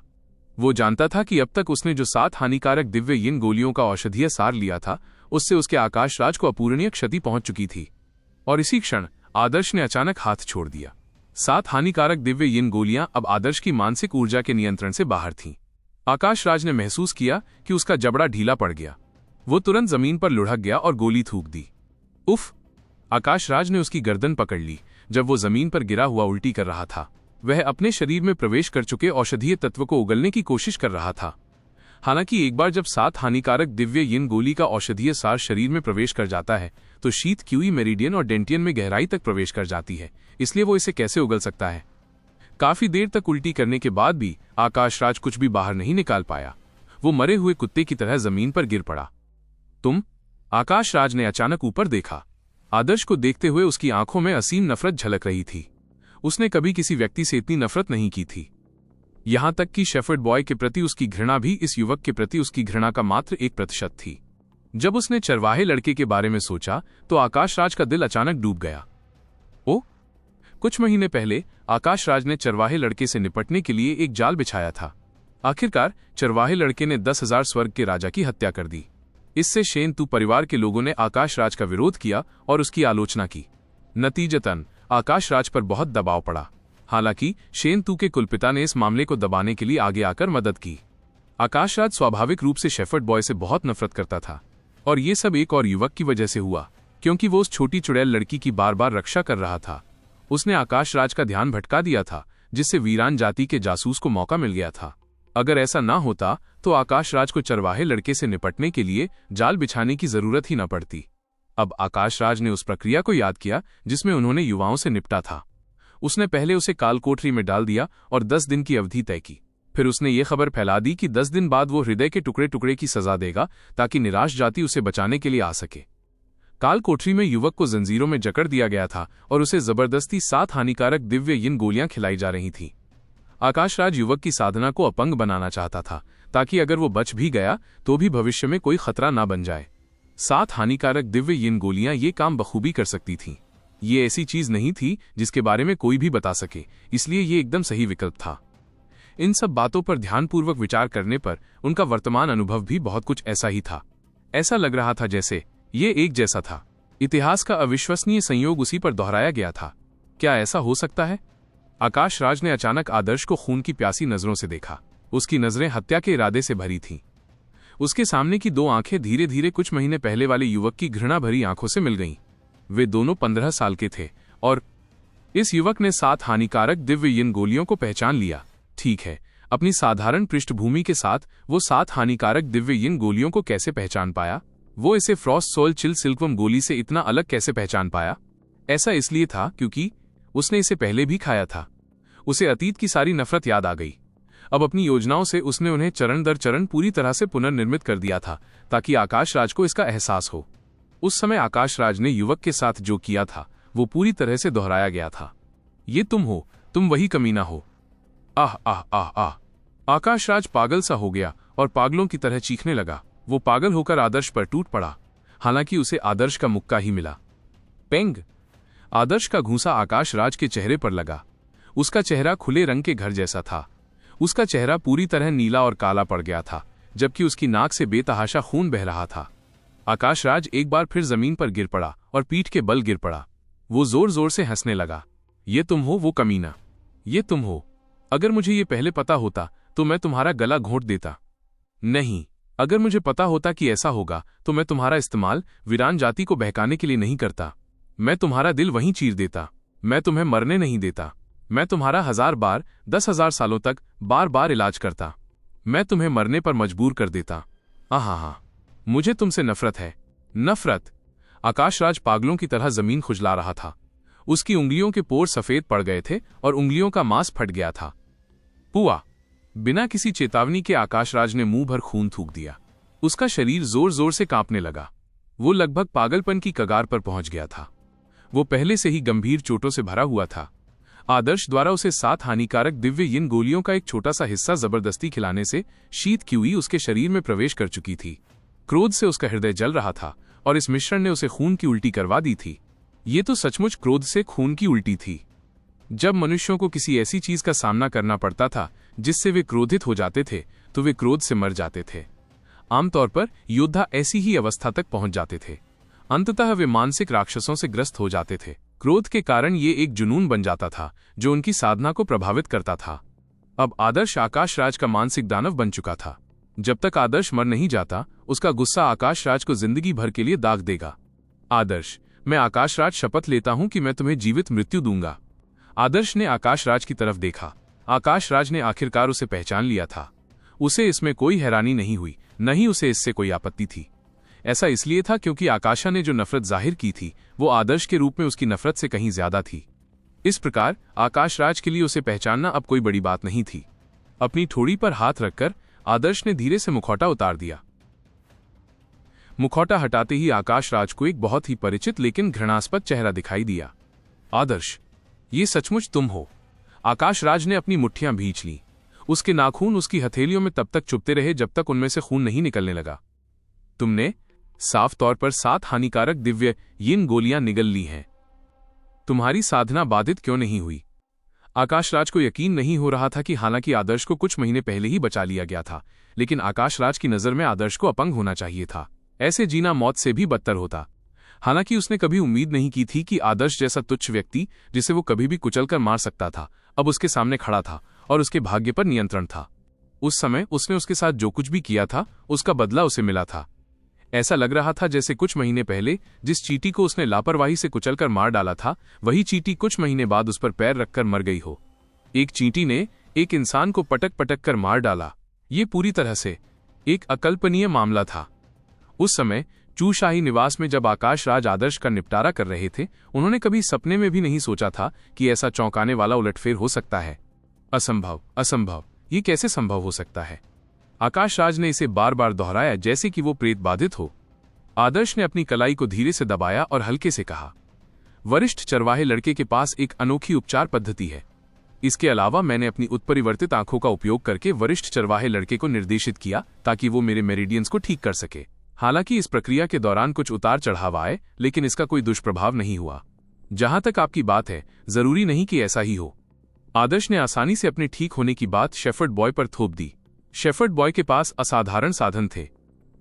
वो जानता था कि अब तक उसने जो 7 हानिकारक दिव्य यिन गोलियों का औषधीय सार लिया था, उससे उसके आकाशराज को अपूरणीय क्षति पहुंच चुकी थी। और इसी क्षण आदर्श ने अचानक हाथ छोड़ दिया। 7 हानिकारक दिव्य यिन गोलियां अब आदर्श की मानसिक ऊर्जा के नियंत्रण से बाहर थीं। आकाशराज ने महसूस किया कि उसका जबड़ा ढीला पड़ गया। वो तुरंत जमीन पर लुढ़क गया और गोली थूक दी। उफ! आकाशराज ने उसकी गर्दन पकड़ ली। जब वो जमीन पर गिरा हुआ उल्टी कर रहा था, वह अपने शरीर में प्रवेश कर चुके औषधीय तत्व को उगलने की कोशिश कर रहा था। हालांकि एक बार जब 7 हानिकारक दिव्य यिन गोली का औषधीय सार शरीर में प्रवेश कर जाता है तो शीत क्यूई मेरिडियन और डेंटियन में गहराई तक प्रवेश कर जाती है, इसलिए वो इसे कैसे उगल सकता है? काफी देर तक उल्टी करने के बाद भी आकाशराज कुछ भी बाहर नहीं निकाल पाया। वो मरे हुए कुत्ते की तरह जमीन पर गिर पड़ा। तुम? आकाशराज ने अचानक ऊपर देखा। आदर्श को देखते हुए उसकी आंखों में असीम नफरत झलक रही थी। उसने कभी किसी व्यक्ति से इतनी नफरत नहीं की थी। यहां तक कि शेफर्ड बॉय के प्रति उसकी घृणा भी इस युवक के प्रति उसकी घृणा का मात्र 1% थी। जब उसने चरवाहे लड़के के बारे में सोचा तो आकाशराज का दिल अचानक डूब गया। ओ! कुछ महीने पहले आकाशराज ने चरवाहे लड़के से निपटने के लिए एक जाल बिछाया था। आखिरकार चरवाहे लड़के ने 10,000 स्वर्ग के राजा की हत्या कर दी। इससे शेन-तू परिवार के लोगों ने आकाशराज का विरोध किया और उसकी आलोचना की। नतीजतन आकाश राज पर बहुत दबाव पड़ा। हालांकि शेनतू के कुलपिता ने इस मामले को दबाने के लिए आगे आकर मदद की। आकाश राज स्वाभाविक रूप से शेफर्ड बॉय से बहुत नफरत करता था, और ये सब एक और युवक की वजह से हुआ, क्योंकि वो उस छोटी चुड़ैल लड़की की बार बार रक्षा कर रहा था। उसने आकाश राज का ध्यान भटका दिया था, जिससे वीरान जाति के जासूस को मौका मिल गया था। अगर ऐसा ना होता तो आकाश राज को चरवाहे लड़के से निपटने के लिए जाल बिछाने की जरूरत ही न पड़ती। अब आकाश राज ने उस प्रक्रिया को याद किया जिसमें उन्होंने युवाओं से निपटा था। उसने पहले उसे काल कोठरी में डाल दिया और 10 दिन की अवधि तय की। फिर उसने ये खबर फैला दी कि 10 दिन बाद वो हृदय के टुकड़े टुकड़े की सजा देगा, ताकि निराश जाति उसे बचाने के लिए आ सके। काल कोठरी में युवक को जंजीरों में जकड़ दिया गया था और उसे जबरदस्ती 7 हानिकारक दिव्य यिन गोलियां खिलाई जा रही थीं। आकाश राज युवक की साधना को अपंग बनाना चाहता था, ताकि अगर वो बच भी गया तो भी भविष्य में कोई खतरा ना बन जाए। 7 हानिकारक दिव्य यिन गोलियां ये काम बखूबी कर सकती थीं। ये ऐसी चीज नहीं थी जिसके बारे में कोई भी बता सके, इसलिए ये एकदम सही विकल्प था। इन सब बातों पर ध्यानपूर्वक विचार करने पर उनका वर्तमान अनुभव भी बहुत कुछ ऐसा ही था। ऐसा लग रहा था जैसे ये एक जैसा था। इतिहास का अविश्वसनीय संयोग उसी पर दोहराया गया था। क्या ऐसा हो सकता है? आकाश राज ने अचानक आदर्श को खून की प्यासी नजरों से देखा। उसकी नजरें हत्या के इरादे से भरी थीं। उसके सामने की 2 आंखें धीरे धीरे कुछ महीने पहले वाले युवक की घृणा भरी आंखों से मिल गईं। वे दोनों 15 साल के थे, और इस युवक ने 7 हानिकारक दिव्य यिन गोलियों को पहचान लिया। ठीक है, अपनी साधारण पृष्ठभूमि के साथ वो 7 हानिकारक दिव्य यिन गोलियों को कैसे पहचान पाया? वो इसे फ्रॉस्ट सोल चिल सिल्कवर्म गोली से इतना अलग कैसे पहचान पाया? ऐसा इसलिए था क्योंकि उसने इसे पहले भी खाया था। उसे अतीत की सारी नफरत याद आ गई। अब अपनी योजनाओं से उसने उन्हें चरण दर चरण पूरी तरह से पुनर्निर्मित कर दिया था, ताकि आकाश राज को इसका एहसास हो। उस समय आकाश राज ने युवक के साथ जो किया था वो पूरी तरह से दोहराया गया था। ये तुम हो, तुम वही कमीना हो। आह आह आह आह। आकाश राज पागल सा हो गया और पागलों की तरह चीखने लगा। वो पागल होकर आदर्श पर टूट पड़ा। हालांकि उसे आदर्श का मुक्का ही मिला। पेंग। आदर्श का घूंसा आकाश राज के चेहरे पर लगा। उसका चेहरा खुले रंग के घर जैसा था। उसका चेहरा पूरी तरह नीला और काला पड़ गया था, जबकि उसकी नाक से बेतहाशा खून बह रहा था। आकाश राज एक बार फिर जमीन पर गिर पड़ा और पीठ के बल गिर पड़ा। वो जोर जोर से हंसने लगा। ये तुम हो वो कमीना, ये तुम हो। अगर मुझे ये पहले पता होता तो मैं तुम्हारा गला घोंट देता। नहीं, अगर मुझे पता होता कि ऐसा होगा तो मैं तुम्हारा इस्तेमाल वीरान जाति को बहकाने के लिए नहीं करता। मैं तुम्हारा दिल वहीं चीर देता। मैं तुम्हें मरने नहीं देता। मैं तुम्हारा 1000 बार 10,000 सालों तक बार बार इलाज करता। मैं तुम्हें मरने पर मजबूर कर देता। आहा, मुझे तुमसे नफरत है, नफरत। आकाश राज पागलों की तरह जमीन खुजला रहा था। उसकी उंगलियों के पोर सफेद पड़ गए थे और उंगलियों का मांस फट गया था। पुआ। बिना किसी चेतावनी के आकाश राज ने मुंह भर खून थूक दिया। उसका शरीर जोर जोर से कांपने लगा। वो लगभग पागलपन की कगार पर पहुंच गया था। वो पहले से ही गंभीर चोटों से भरा हुआ था। आदर्श द्वारा उसे 7 हानिकारक दिव्य यिन गोलियों का एक छोटा सा हिस्सा जबरदस्ती खिलाने से शीत कीवी उसके शरीर में प्रवेश कर चुकी थी। क्रोध से उसका हृदय जल रहा था और इस मिश्रण ने उसे खून की उल्टी करवा दी थी। ये तो सचमुच क्रोध से खून की उल्टी थी। जब मनुष्यों को किसी ऐसी चीज का सामना करना पड़ता था जिससे वे क्रोधित हो जाते थे, तो वे क्रोध से मर जाते थे। आमतौर पर योद्धा ऐसी ही अवस्था तक पहुंच जाते थे। अंततः वे मानसिक राक्षसों से ग्रस्त हो जाते थे। क्रोध के कारण ये एक जुनून बन जाता था जो उनकी साधना को प्रभावित करता था। अब आदर्श आकाश राज का मानसिक दानव बन चुका था। जब तक आदर्श मर नहीं जाता, उसका गुस्सा आकाश राज को जिंदगी भर के लिए दाग देगा। आदर्श, मैं आकाश राज शपथ लेता हूं कि मैं तुम्हें जीवित मृत्यु दूंगा। आदर्श ने आकाश राज की तरफ देखा। आकाश राज ने आखिरकार उसे पहचान लिया था। उसे इसमें कोई हैरानी नहीं हुई, न ही उसे इससे कोई आपत्ति थी। ऐसा इसलिए था क्योंकि आकाशा ने जो नफरत जाहिर की थी वो आदर्श के रूप में उसकी नफरत से कहीं ज्यादा थी। इस प्रकार आकाश राज के लिए उसे पहचानना अब कोई बड़ी बात नहीं थी। अपनी ठोड़ी पर हाथ रखकर आदर्श ने धीरे से मुखौटा उतार दिया। मुखौटा हटाते ही आकाश राज को एक बहुत ही परिचित लेकिन घृणास्पद चेहरा दिखाई दिया। आदर्श, ये सचमुच तुम हो। आकाश राज ने अपनी मुट्ठियां भींच लीं। उसके नाखून उसकी हथेलियों में तब तक चुभते रहे जब तक उनमें से खून नहीं निकलने लगा। तुमने साफ तौर पर 7 हानिकारक दिव्य यिन गोलियां निगल ली हैं। तुम्हारी साधना बाधित क्यों नहीं हुई? आकाश राज को यकीन नहीं हो रहा था कि हालांकि आदर्श को कुछ महीने पहले ही बचा लिया गया था, लेकिन आकाश राज की नजर में आदर्श को अपंग होना चाहिए था। ऐसे जीना मौत से भी बदतर होता। हालांकि उसने कभी उम्मीद नहीं की थी कि आदर्श जैसा तुच्छ व्यक्ति, जिसे वो कभी भी कुचलकर मार सकता था, अब उसके सामने खड़ा था और उसके भाग्य पर नियंत्रण था। उस समय उसने उसके साथ जो कुछ भी किया था, उसका बदला उसे मिला था। ऐसा लग रहा था जैसे कुछ महीने पहले जिस चींटी को उसने लापरवाही से कुचलकर मार डाला था, वही चींटी कुछ महीने बाद उस पर पैर रखकर मर गई हो। एक चींटी ने एक इंसान को पटक पटक कर मार डाला। ये पूरी तरह से एक अकल्पनीय मामला था। उस समय चूशाही निवास में जब आकाश राज आदर्श का निपटारा कर रहे थे, उन्होंने कभी सपने में भी नहीं सोचा था कि ऐसा चौंकाने वाला उलटफेर हो सकता है। असंभव, असंभव, ये कैसे संभव हो सकता है? आकाश राज ने इसे बार बार दोहराया जैसे कि वो प्रेत बाधित हो। आदर्श ने अपनी कलाई को धीरे से दबाया और हल्के से कहा, वरिष्ठ चरवाहे लड़के के पास एक अनोखी उपचार पद्धति है। इसके अलावा मैंने अपनी उत्परिवर्तित आंखों का उपयोग करके वरिष्ठ चरवाहे लड़के को निर्देशित किया ताकि वो मेरे मेरिडियंस को ठीक कर सके। हालांकि इस प्रक्रिया के दौरान कुछ उतार चढ़ाव आए, लेकिन इसका कोई दुष्प्रभाव नहीं हुआ। जहां तक आपकी बात है, जरूरी नहीं कि ऐसा ही हो। आदर्श ने आसानी से अपने ठीक होने की बात शेफर्ड बॉय पर थोप दी। शेफर्ड बॉय के पास असाधारण साधन थे।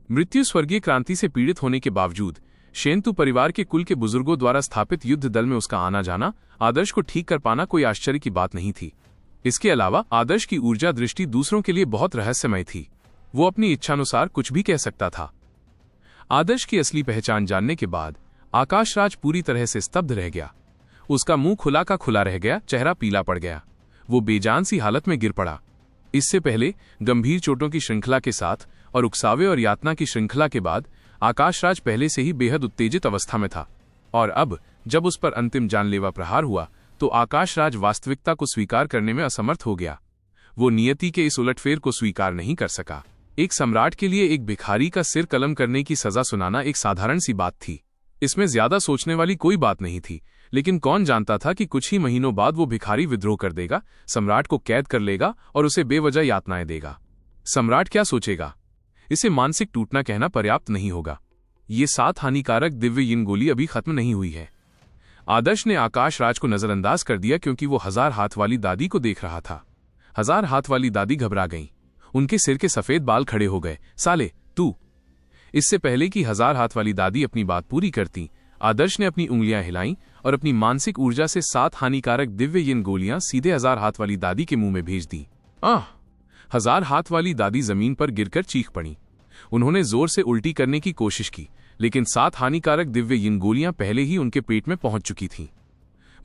मृत्यु स्वर्गीय क्रांति से पीड़ित होने के बावजूद शेंतु परिवार के कुल के बुजुर्गों द्वारा स्थापित युद्ध दल में उसका आना जाना, आदर्श को ठीक कर पाना कोई आश्चर्य की बात नहीं थी। इसके अलावा आदर्श की ऊर्जा दृष्टि दूसरों के लिए बहुत रहस्यमय थी। वो अपनी इच्छानुसार कुछ भी कह सकता था। आदर्श की असली पहचान जानने के बाद आकाश राज पूरी तरह से स्तब्ध रह गया। उसका मुंह खुला का खुला रह गया, चेहरा पीला पड़ गया। वो बेजान सी हालत में गिर पड़ा। इससे पहले गंभीर चोटों की श्रृंखला के साथ और उकसावे और यातना की श्रृंखला के बाद आकाश राज पहले से ही बेहद उत्तेजित अवस्था में था, और अब जब उस पर अंतिम जानलेवा प्रहार हुआ तो आकाश राज वास्तविकता को स्वीकार करने में असमर्थ हो गया। वो नियति के इस उलटफेर को स्वीकार नहीं कर सका। एक सम्राट के लिए एक भिखारी का सिर कलम करने की सजा सुनाना एक साधारण सी बात थी। इसमें ज्यादा सोचने वाली कोई बात नहीं थी, लेकिन कौन जानता था कि कुछ ही महीनों बाद वो भिखारी विद्रोह कर देगा, सम्राट को कैद कर लेगा और उसे बेवजह यातनाएं देगा। सम्राट क्या सोचेगा? इसे मानसिक टूटना कहना पर्याप्त नहीं होगा। ये 7 हानिकारक दिव्य यिन गोली अभी खत्म नहीं हुई है। आदर्श ने आकाश राज को नजरअंदाज कर दिया क्योंकि वो 1000 हाथ वाली दादी को देख रहा था। 1000 हाथ वाली दादी घबरा गईं। उनके सिर के सफेद बाल खड़े हो गए। साले, तू! इससे पहले कि 1000 हाथ वाली दादी अपनी बात पूरी करती, आदर्श ने अपनी उंगलियां हिलाईं और अपनी मानसिक ऊर्जा से 7 हानिकारक दिव्य यिन गोलियां सीधे 1000 हाथ वाली दादी के मुंह में भेज दी। 1000 हाथ वाली दादी जमीन पर गिरकर चीख पड़ी। उन्होंने जोर से उल्टी करने की कोशिश की, लेकिन 7 हानिकारक दिव्य यिन गोलियां पहले ही उनके पेट में पहुंच चुकी थीं।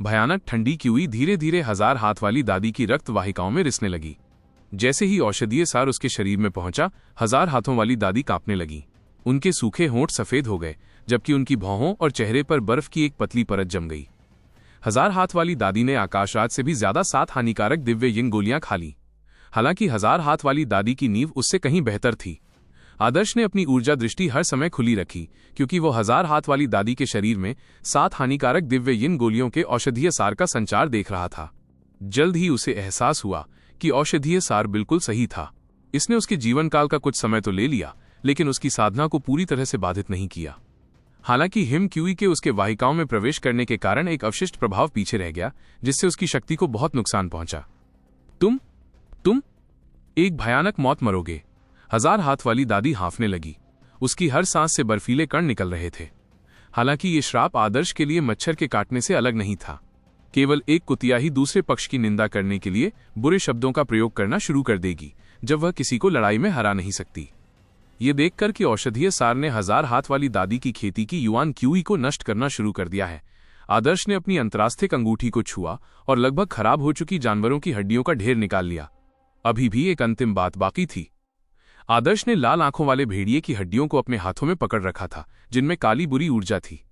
भयानक ठंडी कीवी धीरे धीरे 1000 हाथ वाली दादी की रक्त वाहिकाओं में रिसने लगी। जैसे ही औषधीय सार उसके शरीर में पहुंचा, 1000 हाथों वाली दादी कांपने लगी। उनके सूखे होंठ सफेद हो गए, जबकि उनकी भौहों और चेहरे पर बर्फ की एक पतली परत जम गई। 1000 हाथ वाली दादी ने आकाश राज से भी ज्यादा 7 हानिकारक दिव्य यिन गोलियां खा ली। हालांकि 1000 हाथ वाली दादी की नींव उससे कहीं बेहतर थी। आदर्श ने अपनी ऊर्जा दृष्टि हर समय खुली रखी, क्योंकि वो 1000 हाथ वाली दादी के शरीर में 7 हानिकारक दिव्य यिन गोलियों के औषधीय सार का संचार देख रहा था। जल्द ही उसे एहसास हुआ कि औषधीय सार बिल्कुल सही था। इसने उसके जीवन काल का कुछ समय तो ले लिया, लेकिन उसकी साधना को पूरी तरह से बाधित नहीं किया। हालांकि हिम क्यूई के उसके वाहिकाओं में प्रवेश करने के कारण एक अवशिष्ट प्रभाव पीछे रह गया, जिससे उसकी शक्ति को बहुत नुकसान पहुंचा। तुम एक भयानक मौत मरोगे। 1000 हाथ वाली दादी हांफने लगी। उसकी हर सांस से बर्फीले कण निकल रहे थे। हालांकि ये श्राप आदर्श के लिए मच्छर के काटने से अलग नहीं था। केवल एक कुतिया ही दूसरे पक्ष की निंदा करने के लिए बुरे शब्दों का प्रयोग करना शुरू कर देगी, जब वह किसी को लड़ाई में हरा नहीं सकती। ये देखकर कि औषधीय सार ने 1000 हाथ वाली दादी की खेती की युआन क्यूई को नष्ट करना शुरू कर दिया है, आदर्श ने अपनी अंतरास्थिक अंगूठी को छुआ और लगभग खराब हो चुकी जानवरों की हड्डियों का ढेर निकाल लिया। अभी भी एक अंतिम बात बाकी थी। आदर्श ने लाल आंखों वाले भेड़िए की हड्डियों को अपने हाथों में पकड़ रखा था, जिनमें काली बुरी ऊर्जा थी।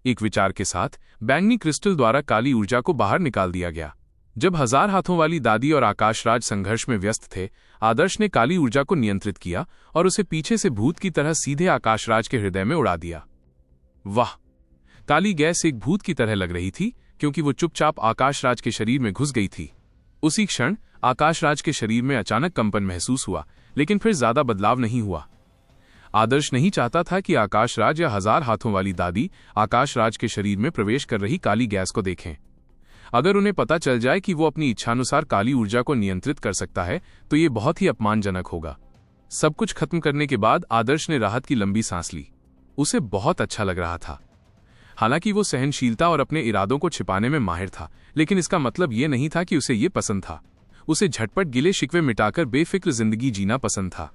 एक विचार के साथ बैंगनी क्रिस्टल द्वारा काली ऊर्जा को बाहर निकाल दिया गया। जब 1000 हाथों वाली दादी और आकाश राज संघर्ष में व्यस्त थे, आदर्श ने काली ऊर्जा को नियंत्रित किया और उसे पीछे से भूत की तरह सीधे आकाश राज के हृदय में उड़ा दिया। वाह! काली गैस एक भूत की तरह लग रही थी, क्योंकि वो चुपचाप आकाश राज के शरीर में घुस गई थी। उसी क्षण आकाश राज के शरीर में अचानक कंपन महसूस हुआ, लेकिन फिर ज्यादा बदलाव नहीं हुआ। आदर्श नहीं चाहता था कि आकाश राज या 1000 हाथों वाली दादी आकाश राज के शरीर में प्रवेश कर रही काली गैस को देखें। अगर उन्हें पता चल जाए कि वो अपनी इच्छानुसार काली ऊर्जा को नियंत्रित कर सकता है, तो ये बहुत ही अपमानजनक होगा। सब कुछ खत्म करने के बाद आदर्श ने राहत की लंबी सांस ली। उसे बहुत अच्छा लग रहा था। हालांकि वो सहनशीलता और अपने इरादों को छिपाने में माहिर था, लेकिन इसका मतलब ये नहीं था कि उसे ये पसंद था। उसे झटपट गिले शिकवे मिटाकर बेफिक्र जिंदगी जीना पसंद था।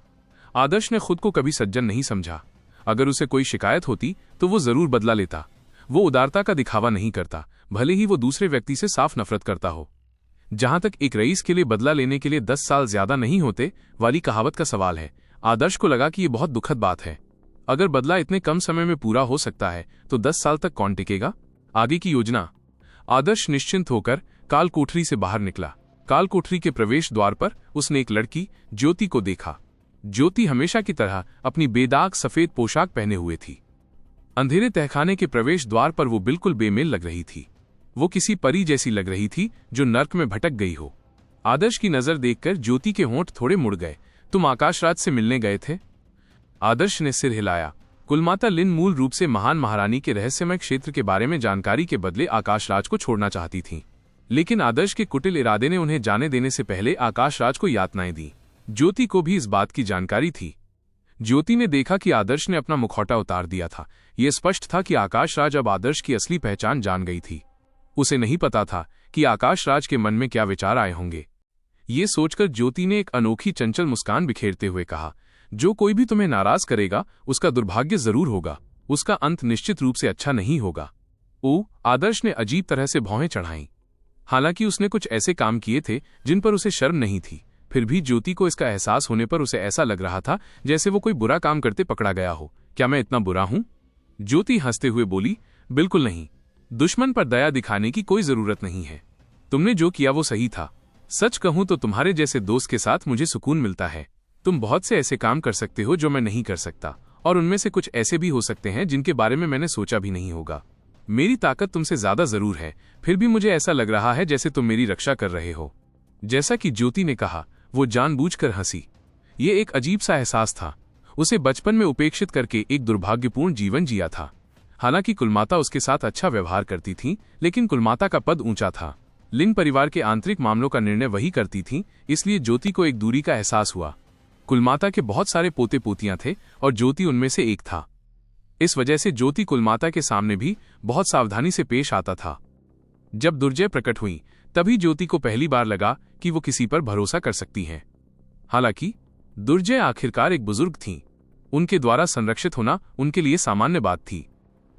आदर्श ने खुद को कभी सज्जन नहीं समझा। अगर उसे कोई शिकायत होती तो वो जरूर बदला लेता। वो उदारता का दिखावा नहीं करता, भले ही वो दूसरे व्यक्ति से साफ नफरत करता हो। जहां तक एक रईस के लिए बदला लेने के लिए 10 साल ज्यादा नहीं होते वाली कहावत का सवाल है, आदर्श को लगा कि ये बहुत दुखद बात है। अगर बदला इतने कम समय में पूरा हो सकता है तो 10 साल तक कौन टिकेगा? आगे की योजना। आदर्श निश्चिंत होकर काल कोठरी से बाहर निकला। काल कोठरी के प्रवेश द्वार पर उसने एक लड़की ज्योति को देखा। ज्योति हमेशा की तरह अपनी बेदाग सफेद पोशाक पहने हुए थी। अंधेरे तहखाने के प्रवेश द्वार पर वो बिल्कुल बेमेल लग रही थी। वो किसी परी जैसी लग रही थी जो नर्क में भटक गई हो। आदर्श की नजर देखकर ज्योति के होंठ थोड़े मुड़ गए। तुम आकाश राज से मिलने गए थे? आदर्श ने सिर हिलाया। कुलमाता लिन मूल रूप से महान महारानी के रहस्यमय क्षेत्र के बारे में जानकारी के बदले आकाश राज को छोड़ना चाहती थीं। लेकिन आदर्श के कुटिल इरादे ने उन्हें जाने देने से पहले आकाश राज को यातनाएं दी। ज्योति को भी इस बात की जानकारी थी। ज्योति ने देखा कि आदर्श ने अपना मुखौटा उतार दिया था। यह स्पष्ट था कि आकाश राज अब आदर्श की असली पहचान जान गई थी। उसे नहीं पता था कि आकाश राज के मन में क्या विचार आए होंगे। ये सोचकर ज्योति ने एक अनोखी चंचल मुस्कान बिखेरते हुए कहा, जो कोई भी तुम्हें नाराज करेगा उसका दुर्भाग्य जरूर होगा, उसका अंत निश्चित रूप से अच्छा नहीं होगा। ओ, आदर्श ने अजीब तरह से भौहें चढ़ाईं। हालांकि उसने कुछ ऐसे काम किए थे जिन पर उसे शर्म नहीं थी, फिर भी ज्योति को इसका एहसास होने पर उसे ऐसा लग रहा था जैसे वो कोई बुरा काम करते पकड़ा गया हो। क्या मैं इतना बुरा हूं? ज्योति हंसते हुए बोली, बिल्कुल नहीं। दुश्मन पर दया दिखाने की कोई जरूरत नहीं है। तुमने जो किया वो सही था। सच कहूं तो तुम्हारे जैसे दोस्त के साथ मुझे सुकून मिलता है। तुम बहुत से ऐसे काम कर सकते हो जो मैं नहीं कर सकता, और उनमें से कुछ ऐसे भी हो सकते हैं जिनके बारे में मैंने सोचा भी नहीं होगा। मेरी ताकत तुमसे ज्यादा जरूर है, फिर भी मुझे ऐसा लग रहा है जैसे तुम मेरी रक्षा कर रहे हो। जैसा कि ज्योति ने कहा, वो जानबूझकर हंसी। ये एक अजीब सा एहसास था। उसे बचपन में उपेक्षित करके एक दुर्भाग्यपूर्ण जीवन जिया था। हालांकि कुलमाता उसके साथ अच्छा व्यवहार करती थी, लेकिन कुलमाता का पद ऊंचा था। लिन परिवार के आंतरिक मामलों का निर्णय वही करती थी, इसलिए ज्योति को एक दूरी का एहसास हुआ। कुलमाता के बहुत सारे पोते पोतियां थे और ज्योति उनमें से एक था। इस वजह से ज्योति कुलमाता के सामने भी बहुत सावधानी से पेश आता था। जब दुर्जय प्रकट हुई तभी ज्योति को पहली बार लगा कि वो किसी पर भरोसा कर सकती हैं। हालांकि दुर्जय आखिरकार एक बुजुर्ग थीं। उनके द्वारा संरक्षित होना उनके लिए सामान्य बात थी,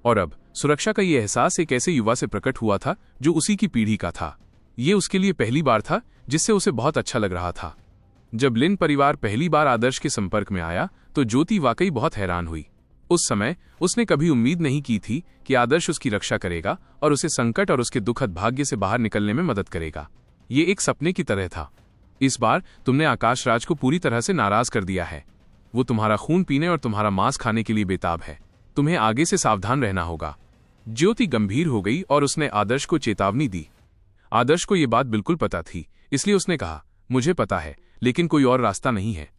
और अब सुरक्षा का ये एहसास एक ऐसे युवा से प्रकट हुआ था जो उसी की पीढ़ी का था। ये उसके लिए पहली बार था, जिससे उसे बहुत अच्छा लग रहा था। जब लिन परिवार पहली बार आदर्श के संपर्क में आया तो ज्योति वाकई बहुत हैरान हुई। उस समय उसने कभी उम्मीद नहीं की थी कि आदर्श उसकी रक्षा करेगा और उसे संकट और उसके दुखद भाग्य से बाहर निकलने में मदद करेगा। ये एक सपने की तरह था। इस बार तुमने आकाश राज को पूरी तरह से नाराज कर दिया है। वो तुम्हारा खून पीने और तुम्हारा मांस खाने के लिए बेताब है। तुम्हें आगे से सावधान रहना होगा। ज्योति गंभीर हो गई और उसने आदर्श को चेतावनी दी। आदर्श को ये बात बिल्कुल पता थी, इसलिए उसने कहा, मुझे पता है, लेकिन कोई और रास्ता नहीं है।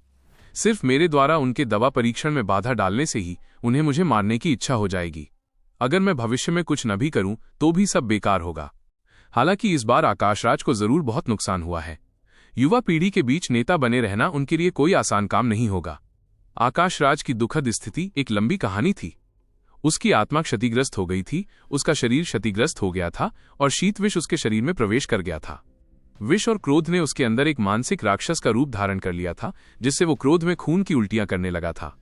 सिर्फ मेरे द्वारा उनके दवा परीक्षण में बाधा डालने से ही उन्हें मुझे मारने की इच्छा हो जाएगी। अगर मैं भविष्य में कुछ न भी करूं तो भी सब बेकार होगा। हालांकि इस बार आकाशराज को जरूर बहुत नुकसान हुआ है। युवा पीढ़ी के बीच नेता बने रहना उनके लिए कोई आसान काम नहीं होगा। आकाशराज की दुखद स्थिति एक लंबी कहानी थी। उसकी आत्मा क्षतिग्रस्त हो गई थी, उसका शरीर क्षतिग्रस्त हो गया था और शीत विष उसके शरीर में प्रवेश कर गया था। विष और क्रोध ने उसके अंदर एक मानसिक राक्षस का रूप धारण कर लिया था, जिससे वो क्रोध में खून की उल्टियां करने लगा था।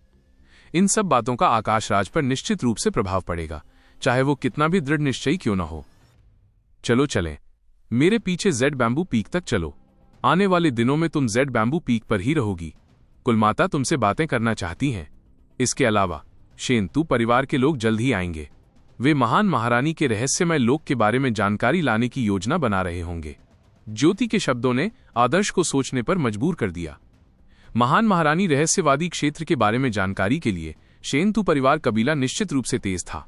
इन सब बातों का आकाशराज पर निश्चित रूप से प्रभाव पड़ेगा, चाहे वो कितना भी दृढ़ निश्चयी क्यों न हो। चलो चलें, मेरे पीछे जेड बैम्बू पीक तक चलो। आने वाले दिनों में तुम जेड बैम्बू पीक पर ही रहोगी। कुलमाता तुमसे बातें करना चाहती हैं। इसके अलावा शेनतू परिवार के लोग जल्द ही आएंगे। वे महान महारानी के रहस्यमय लोक के बारे में जानकारी लाने की योजना बना रहे होंगे। ज्योति के शब्दों ने आदर्श को सोचने पर मजबूर कर दिया। महान महारानी रहस्यवादी क्षेत्र के बारे में जानकारी के लिए शेनतू परिवार कबीला निश्चित रूप से तेज था।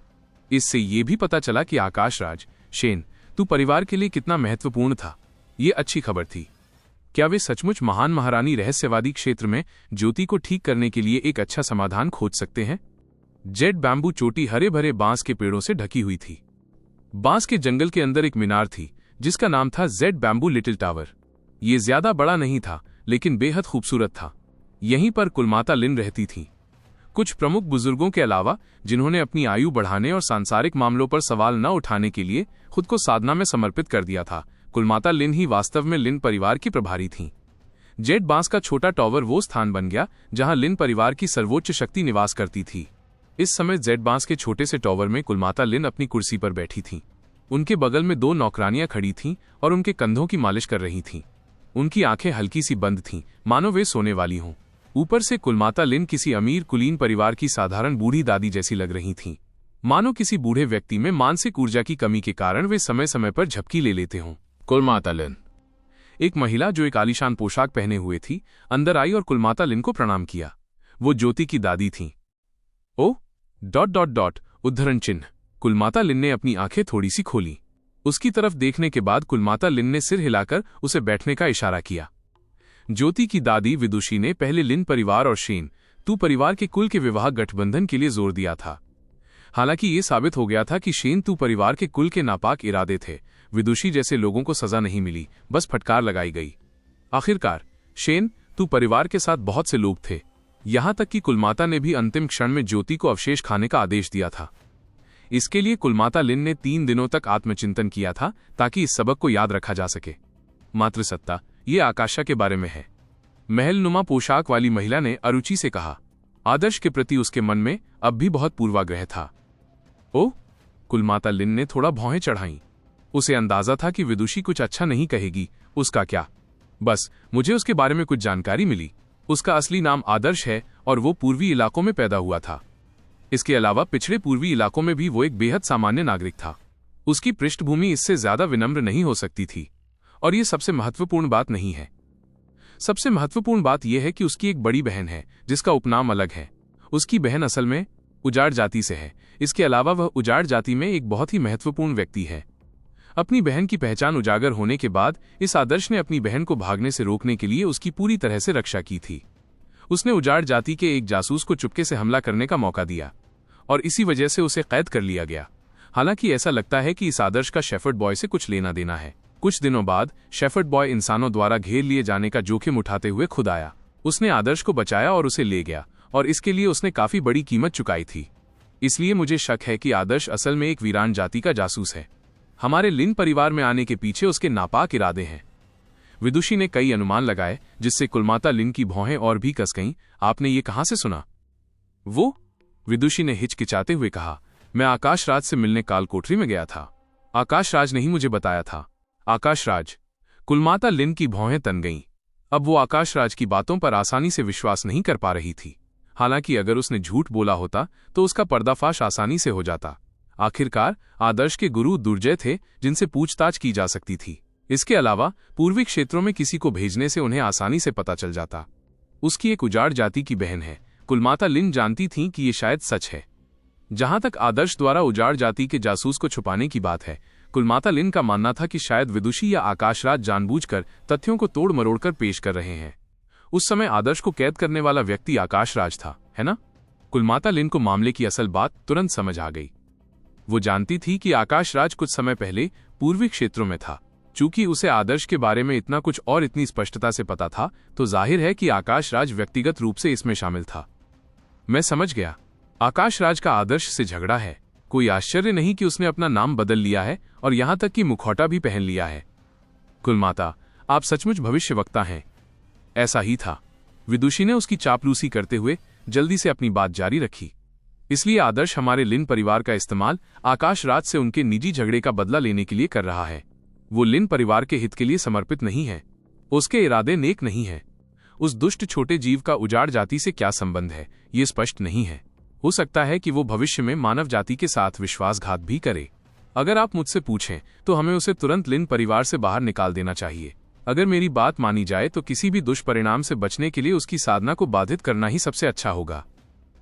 इससे यह भी पता चला कि आकाशराज शेनतू परिवार के लिए कितना महत्वपूर्ण था। ये अच्छी खबर थी। क्या वे सचमुच महान महारानी रहस्यवादी क्षेत्र में ज्योति को ठीक करने के लिए एक अच्छा समाधान खोज सकते हैं? जेड बैम्बू चोटी हरे भरे बांस के पेड़ों से ढकी हुई थी। बांस के जंगल के अंदर एक मीनार थी जिसका नाम था जेड बैम्बू लिटिल टावर। ये ज्यादा बड़ा नहीं था, लेकिन बेहद खूबसूरत था। यहीं पर कुलमाता लिन रहती थी। कुछ प्रमुख बुजुर्गों के अलावा, जिन्होंने अपनी आयु बढ़ाने और सांसारिक मामलों पर सवाल न उठाने के लिए खुद को साधना में समर्पित कर दिया था, कुलमाता लिन ही वास्तव में लिन परिवार की प्रभारी थीं। जेड बांस का छोटा टॉवर वो स्थान बन गया जहां लिन परिवार की सर्वोच्च शक्ति निवास करती थी। इस समय जेड बांस के छोटे से टॉवर में कुलमाता लिन अपनी कुर्सी पर बैठी थीं। उनके बगल में 2 नौकरानियां खड़ी थीं और उनके कंधों की मालिश कर रही थीं। उनकी आंखें हल्की सी बंद थीं, मानो वे सोने वाली हों। ऊपर से कुलमाता लिन किसी अमीर कुलीन परिवार की साधारण बूढ़ी दादी जैसी लग रही थीं, मानो किसी बूढ़े व्यक्ति में मानसिक ऊर्जा की कमी के कारण वे समय समय पर झपकी ले लेते हों। कुलमाता लिन, एक महिला जो एक आलीशान पोशाक पहने हुए थी, अंदर आई और कुलमाता लिन को प्रणाम किया। वो ज्योति की दादी थीं। ओ उद्धरण चिन्ह। कुलमाता लिन ने अपनी आंखें थोड़ी सी खोली। उसकी तरफ देखने के बाद कुलमाता लिन ने सिर हिलाकर उसे बैठने का इशारा किया। ज्योति की दादी विदुषी ने पहले लिन परिवार और शेन तू परिवार के कुल के विवाह गठबंधन के लिए जोर दिया था। हालांकि ये साबित हो गया था कि शेन तू परिवार के कुल के नापाक इरादे थे। विदुषी जैसे लोगों को सजा नहीं मिली, बस फटकार लगाई गई। आखिरकार शेन तू परिवार के साथ बहुत से लोग थे, यहां तक कि कुलमाता ने भी अंतिम क्षण में ज्योति को अवशेष खाने का आदेश दिया था। इसके लिए कुलमाता लिन ने 3 दिनों तक आत्मचिंतन किया था ताकि इस सबक को याद रखा जा सके। मातृसत्ता, ये आकाशा के बारे में है। महलनुमा पोशाक वाली महिला ने अरुचि से कहा। आदर्श के प्रति उसके मन में अब भी बहुत पूर्वाग्रह था। ओ, कुलमाता लिन ने थोड़ा भौहें चढ़ाईं। उसे अंदाजा था कि विदुषी कुछ अच्छा नहीं कहेगी। उसका क्या, बस मुझे उसके बारे में कुछ जानकारी मिली। उसका असली नाम आदर्श है और वो पूर्वी इलाकों में पैदा हुआ था। इसके अलावा पिछड़े पूर्वी इलाकों में भी वो एक बेहद सामान्य नागरिक था। उसकी पृष्ठभूमि इससे ज्यादा विनम्र नहीं हो सकती थी। और ये सबसे महत्वपूर्ण बात नहीं है। सबसे महत्वपूर्ण बात यह है कि उसकी एक बड़ी बहन है जिसका उपनाम अलग है। उसकी बहन असल में उजाड़ जाति से है। इसके अलावा वह उजाड़ जाति में एक बहुत ही महत्वपूर्ण व्यक्ति है। अपनी बहन की पहचान उजागर होने के बाद इस आदर्श ने अपनी बहन को भागने से रोकने के लिए उसकी पूरी तरह से रक्षा की थी। उसने उजाड़ जाति के एक जासूस को चुपके से हमला करने का मौका दिया और इसी वजह से उसे कैद कर लिया गया। हालांकि ऐसा लगता है कि इस आदर्श का शेफर्ड बॉय से कुछ लेना देना है। कुछ दिनों बाद शेफर्ड बॉय इंसानों द्वारा घेर लिए जाने का जोखिम उठाते हुए खुद आया। उसने आदर्श को बचाया और उसे ले गया और इसके लिए उसने काफी बड़ी कीमत चुकाई थी। इसलिए मुझे शक है कि आदर्श असल में एक वीरान जाति का जासूस है। हमारे लिन परिवार में आने के पीछे उसके नापाक इरादे हैं। विदुषी ने कई अनुमान लगाए जिससे कुलमाता लिन की भौहें और भी कस गईं। आपने ये कहां से सुना? वो, विदुषी ने हिचकिचाते हुए कहा, मैं आकाश राज से मिलने काल कोठरी में गया था। आकाश राज ने ही मुझे बताया था। आकाश राज? कुलमाता लिन की भौहें तन गईं। अब वो आकाश राज की बातों पर आसानी से विश्वास नहीं कर पा रही थी। हालांकि अगर उसने झूठ बोला होता तो उसका पर्दाफाश आसानी से हो जाता। आखिरकार आदर्श के गुरु दुर्जय थे जिनसे पूछताछ की जा सकती थी। इसके अलावा पूर्वी क्षेत्रों में किसी को भेजने से उन्हें आसानी से पता चल जाता। उसकी एक उजाड़ जाति की बहन है। कुलमाता लिन जानती थीं कि ये शायद सच है। जहां तक आदर्श द्वारा उजाड़ जाति के जासूस को छुपाने की बात है, कुलमाता लिन का मानना था कि शायद विदुषी या आकाशराज जानबूझकर तथ्यों को तोड़ मरोड़कर पेश कर रहे हैं। उस समय आदर्श को कैद करने वाला व्यक्ति आकाशराज था, है ना? कुलमाता लिन को मामले की असल बात तुरंत समझ आ गई। वो जानती थी कि आकाशराज कुछ समय पहले पूर्वी क्षेत्रों में था। चूंकि उसे आदर्श के बारे में इतना कुछ और इतनी स्पष्टता से पता था, तो जाहिर है कि आकाशराज व्यक्तिगत रूप से इसमें शामिल था। मैं समझ गया। आकाशराज का आदर्श से झगड़ा है। कोई आश्चर्य नहीं कि उसने अपना नाम बदल लिया है और यहां तक कि मुखौटा भी पहन लिया है। कुलमाता, आप सचमुच भविष्यवक्ता हैं। ऐसा ही था। विदुषी ने उसकी चापलूसी करते हुए जल्दी से अपनी बात जारी रखी। इसलिए आदर्श हमारे लिन परिवार का इस्तेमाल आकाशराज से उनके निजी झगड़े का बदला लेने के लिए कर रहा है। वो लिन परिवार के हित के लिए समर्पित नहीं है। उसके इरादे नेक नहीं है। उस दुष्ट छोटे जीव का उजाड़ जाति से क्या संबंध है, ये स्पष्ट नहीं है। हो सकता है कि वो भविष्य में मानव जाति के साथ विश्वासघात भी करे। अगर आप मुझसे पूछें तो हमें उसे तुरंत लिन परिवार से बाहर निकाल देना चाहिए। अगर मेरी बात मानी जाए तो किसी भी दुष्परिणाम से बचने के लिए उसकी साधना को बाधित करना ही सबसे अच्छा होगा।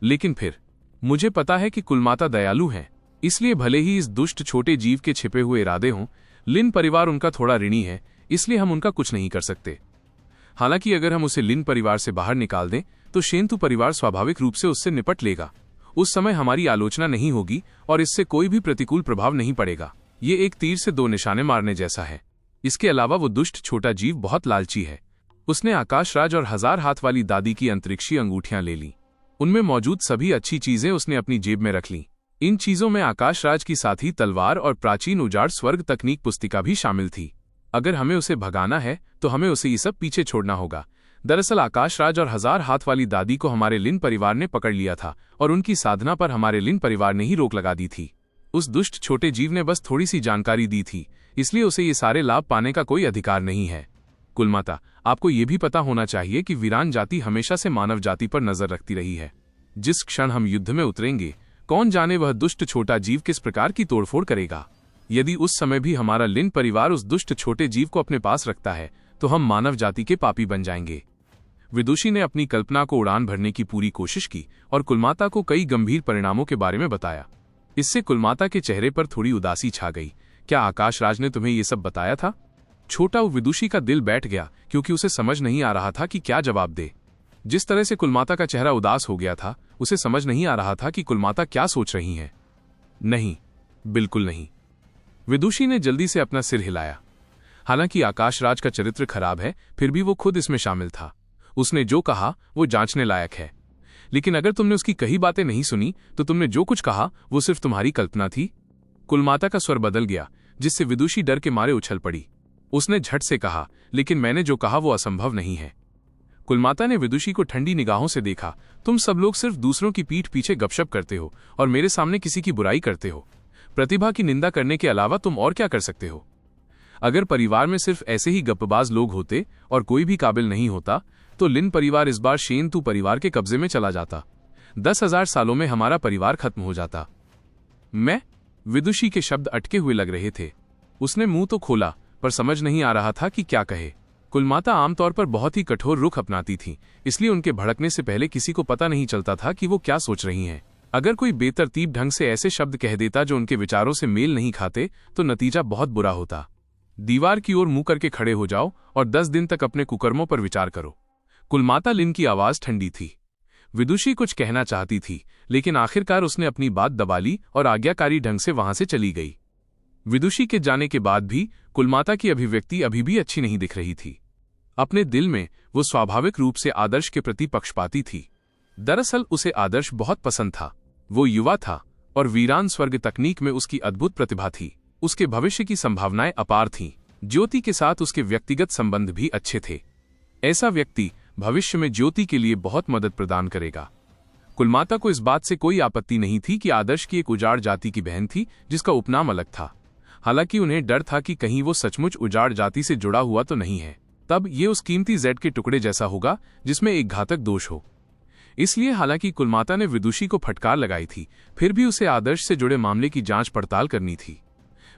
लेकिन फिर मुझे पता है कि कुलमाता दयालु हैं, इसलिए भले ही इस दुष्ट छोटे जीव के छिपे हुए इरादे हों, लिन परिवार उनका थोड़ा ऋणी है, इसलिए हम उनका कुछ नहीं कर सकते। हालांकि अगर हम उसे लिन परिवार से बाहर निकाल दें तो शेंतु परिवार स्वाभाविक रूप से उससे निपट लेगा। उस समय हमारी आलोचना नहीं होगी और इससे कोई भी प्रतिकूल प्रभाव नहीं पड़ेगा। ये एक तीर से 2 निशाने मारने जैसा है। इसके अलावा वो दुष्ट छोटा जीव बहुत लालची है। उसने आकाशराज और 1000 हाथ वाली दादी की अंतरिक्षीय अंगूठियां ले ली। उनमें मौजूद सभी अच्छी चीजें उसने अपनी जेब में रख लीं। इन चीजों में आकाश राज की साथ ही तलवार और प्राचीन उजाड़ स्वर्ग तकनीक पुस्तिका भी शामिल थी। अगर हमें उसे भगाना है तो हमें उसे ये सब पीछे छोड़ना होगा। दरअसल आकाश राज और 1000 हाथ वाली दादी को हमारे लिन परिवार ने पकड़ लिया था और उनकी साधना पर हमारे लिन परिवार ने ही रोक लगा दी थी। उस दुष्ट छोटे जीव ने बस थोड़ी सी जानकारी दी थी, इसलिए उसे ये सारे लाभ पाने का कोई अधिकार नहीं है। कुलमाता, आपको ये भी पता होना चाहिए कि वीरान जाति हमेशा से मानव जाति पर नजर रखती रही है। जिस क्षण हम युद्ध में उतरेंगे, कौन जाने वह दुष्ट छोटा जीव किस प्रकार की तोड़फोड़ करेगा। यदि उस समय भी हमारा लिन परिवार उस दुष्ट छोटे जीव को अपने पास रखता है तो हम मानव जाति के पापी बन जाएंगे। विदुषी ने अपनी कल्पना को उड़ान भरने की पूरी कोशिश की और कुलमाता को कई गंभीर परिणामों के बारे में बताया। इससे कुलमाता के चेहरे पर थोड़ी उदासी छा गई। क्या आकाश राज ने तुम्हें ये सब बताया था? छोटा विदुषी का दिल बैठ गया क्योंकि उसे समझ नहीं आ रहा था कि क्या जवाब दे। जिस तरह से कुलमाता का चेहरा उदास हो गया था, उसे समझ नहीं आ रहा था कि कुलमाता क्या सोच रही हैं। नहीं, बिल्कुल नहीं। विदुषी ने जल्दी से अपना सिर हिलाया। हालांकि आकाश राज का चरित्र खराब है, फिर भी वो खुद इसमें शामिल था। उसने जो कहा वो जांचने लायक है। लेकिन अगर तुमने उसकी कही बातें नहीं सुनी तो तुमने जो कुछ कहा वो सिर्फ तुम्हारी कल्पना थी। कुलमाता का स्वर बदल गया, जिससे विदुषी डर के मारे उछल पड़ी। उसने झट से कहा, लेकिन मैंने जो कहा वो असंभव नहीं है। कुलमाता ने विदुषी को ठंडी निगाहों से देखा। तुम सब लोग सिर्फ दूसरों की पीठ पीछे गपशप करते हो और मेरे सामने किसी की बुराई करते हो। प्रतिभा की निंदा करने के अलावा तुम और क्या कर सकते हो? अगर परिवार में सिर्फ ऐसे ही गप्पबाज लोग होते और कोई भी काबिल नहीं होता तो लिन परिवार इस बार शेनतू परिवार के कब्जे में चला जाता। 10,000 सालों में हमारा परिवार खत्म हो जाता। मैं? विदुषी के शब्द अटके हुए लग रहे थे। उसने मुंह तो खोला पर समझ नहीं आ रहा था कि क्या कहे। कुलमाता आमतौर पर बहुत ही कठोर रुख अपनाती थीं, इसलिए उनके भड़कने से पहले किसी को पता नहीं चलता था कि वो क्या सोच रही हैं। अगर कोई बेतरतीब ढंग से ऐसे शब्द कह देता जो उनके विचारों से मेल नहीं खाते तो नतीजा बहुत बुरा होता। दीवार की ओर मुंह करके खड़े हो जाओ और 10 दिन तक अपने कुकर्मों पर विचार करो। कुलमाता लिन की आवाज ठंडी थी। विदुषी कुछ कहना चाहती थी, लेकिन आखिरकार उसने अपनी बात दबा ली और आज्ञाकारी ढंग से वहां से चली गई। विदुषी के जाने के बाद भी कुलमाता की अभिव्यक्ति अभी भी अच्छी नहीं दिख रही थी। अपने दिल में वो स्वाभाविक रूप से आदर्श के प्रति पक्षपाती थी। दरअसल उसे आदर्श बहुत पसंद था। वो युवा था और वीरान स्वर्ग तकनीक में उसकी अद्भुत प्रतिभा थी। उसके भविष्य की संभावनाएं अपार थीं। ज्योति के साथ उसके व्यक्तिगत संबंध भी अच्छे थे। ऐसा व्यक्ति भविष्य में ज्योति के लिए बहुत मदद प्रदान करेगा। कुलमाता को इस बात से कोई आपत्ति नहीं थी कि आदर्श की एक उजाड़ जाति की बहन थी जिसका उपनाम अलग था। हालांकि उन्हें डर था कि कहीं वो सचमुच उजाड़ जाति से जुड़ा हुआ तो नहीं है। तब ये उस कीमती जेड के टुकड़े जैसा होगा जिसमें एक घातक दोष हो। इसलिए हालांकि कुलमाता ने विदुषी को फटकार लगाई थी, फिर भी उसे आदर्श से जुड़े मामले की जांच पड़ताल करनी थी।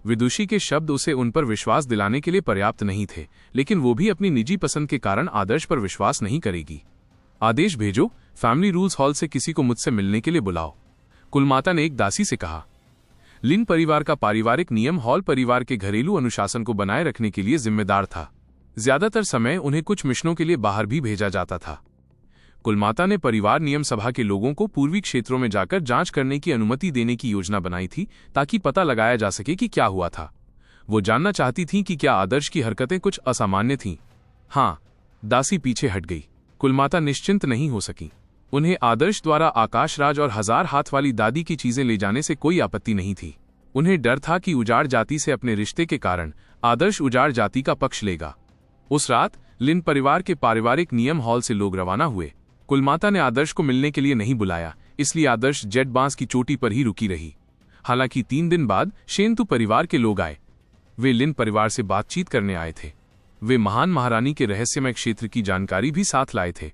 विदुषी के शब्द उसे उन पर विश्वास दिलाने के लिए पर्याप्त नहीं थे, लेकिन वो भी अपनी निजी पसंद के कारण आदर्श पर विश्वास नहीं करेगी। आदेश भेजो, फैमिली रूल्स हॉल से किसी को मुझसे मिलने के लिए बुलाओ, कुलमाता ने एक दासी से कहा। लिन परिवार का पारिवारिक नियम हॉल परिवार के घरेलू अनुशासन को बनाए रखने के लिए जिम्मेदार था। ज्यादातर समय उन्हें कुछ मिशनों के लिए बाहर भी भेजा जाता था। कुलमाता ने परिवार नियम सभा के लोगों को पूर्वी क्षेत्रों में जाकर जांच करने की अनुमति देने की योजना बनाई थी ताकि पता लगाया जा सके कि क्या हुआ था। वो जानना चाहती थीं कि क्या आदर्श की हरकतें कुछ असामान्य थीं। हाँ, दासी पीछे हट गई। कुलमाता निश्चिंत नहीं हो सकी। उन्हें आदर्श द्वारा आकाश राज और 1000 हाथ वाली दादी की चीजें ले जाने से कोई आपत्ति नहीं थी। उन्हें डर था कि उजाड़ जाति से अपने रिश्ते के कारण आदर्श उजाड़ जाति का पक्ष लेगा। उस रात लिन परिवार के पारिवारिक नियम हॉल से लोग रवाना हुए। कुलमाता ने आदर्श को मिलने के लिए नहीं बुलाया, इसलिए आदर्श जेड बांस की चोटी पर ही रुकी रही। हालांकि 3 दिन बाद शेनतू परिवार के लोग आए। वे लिन परिवार से बातचीत करने आए थे। वे महान महारानी के रहस्यमय क्षेत्र की जानकारी भी साथ लाए थे।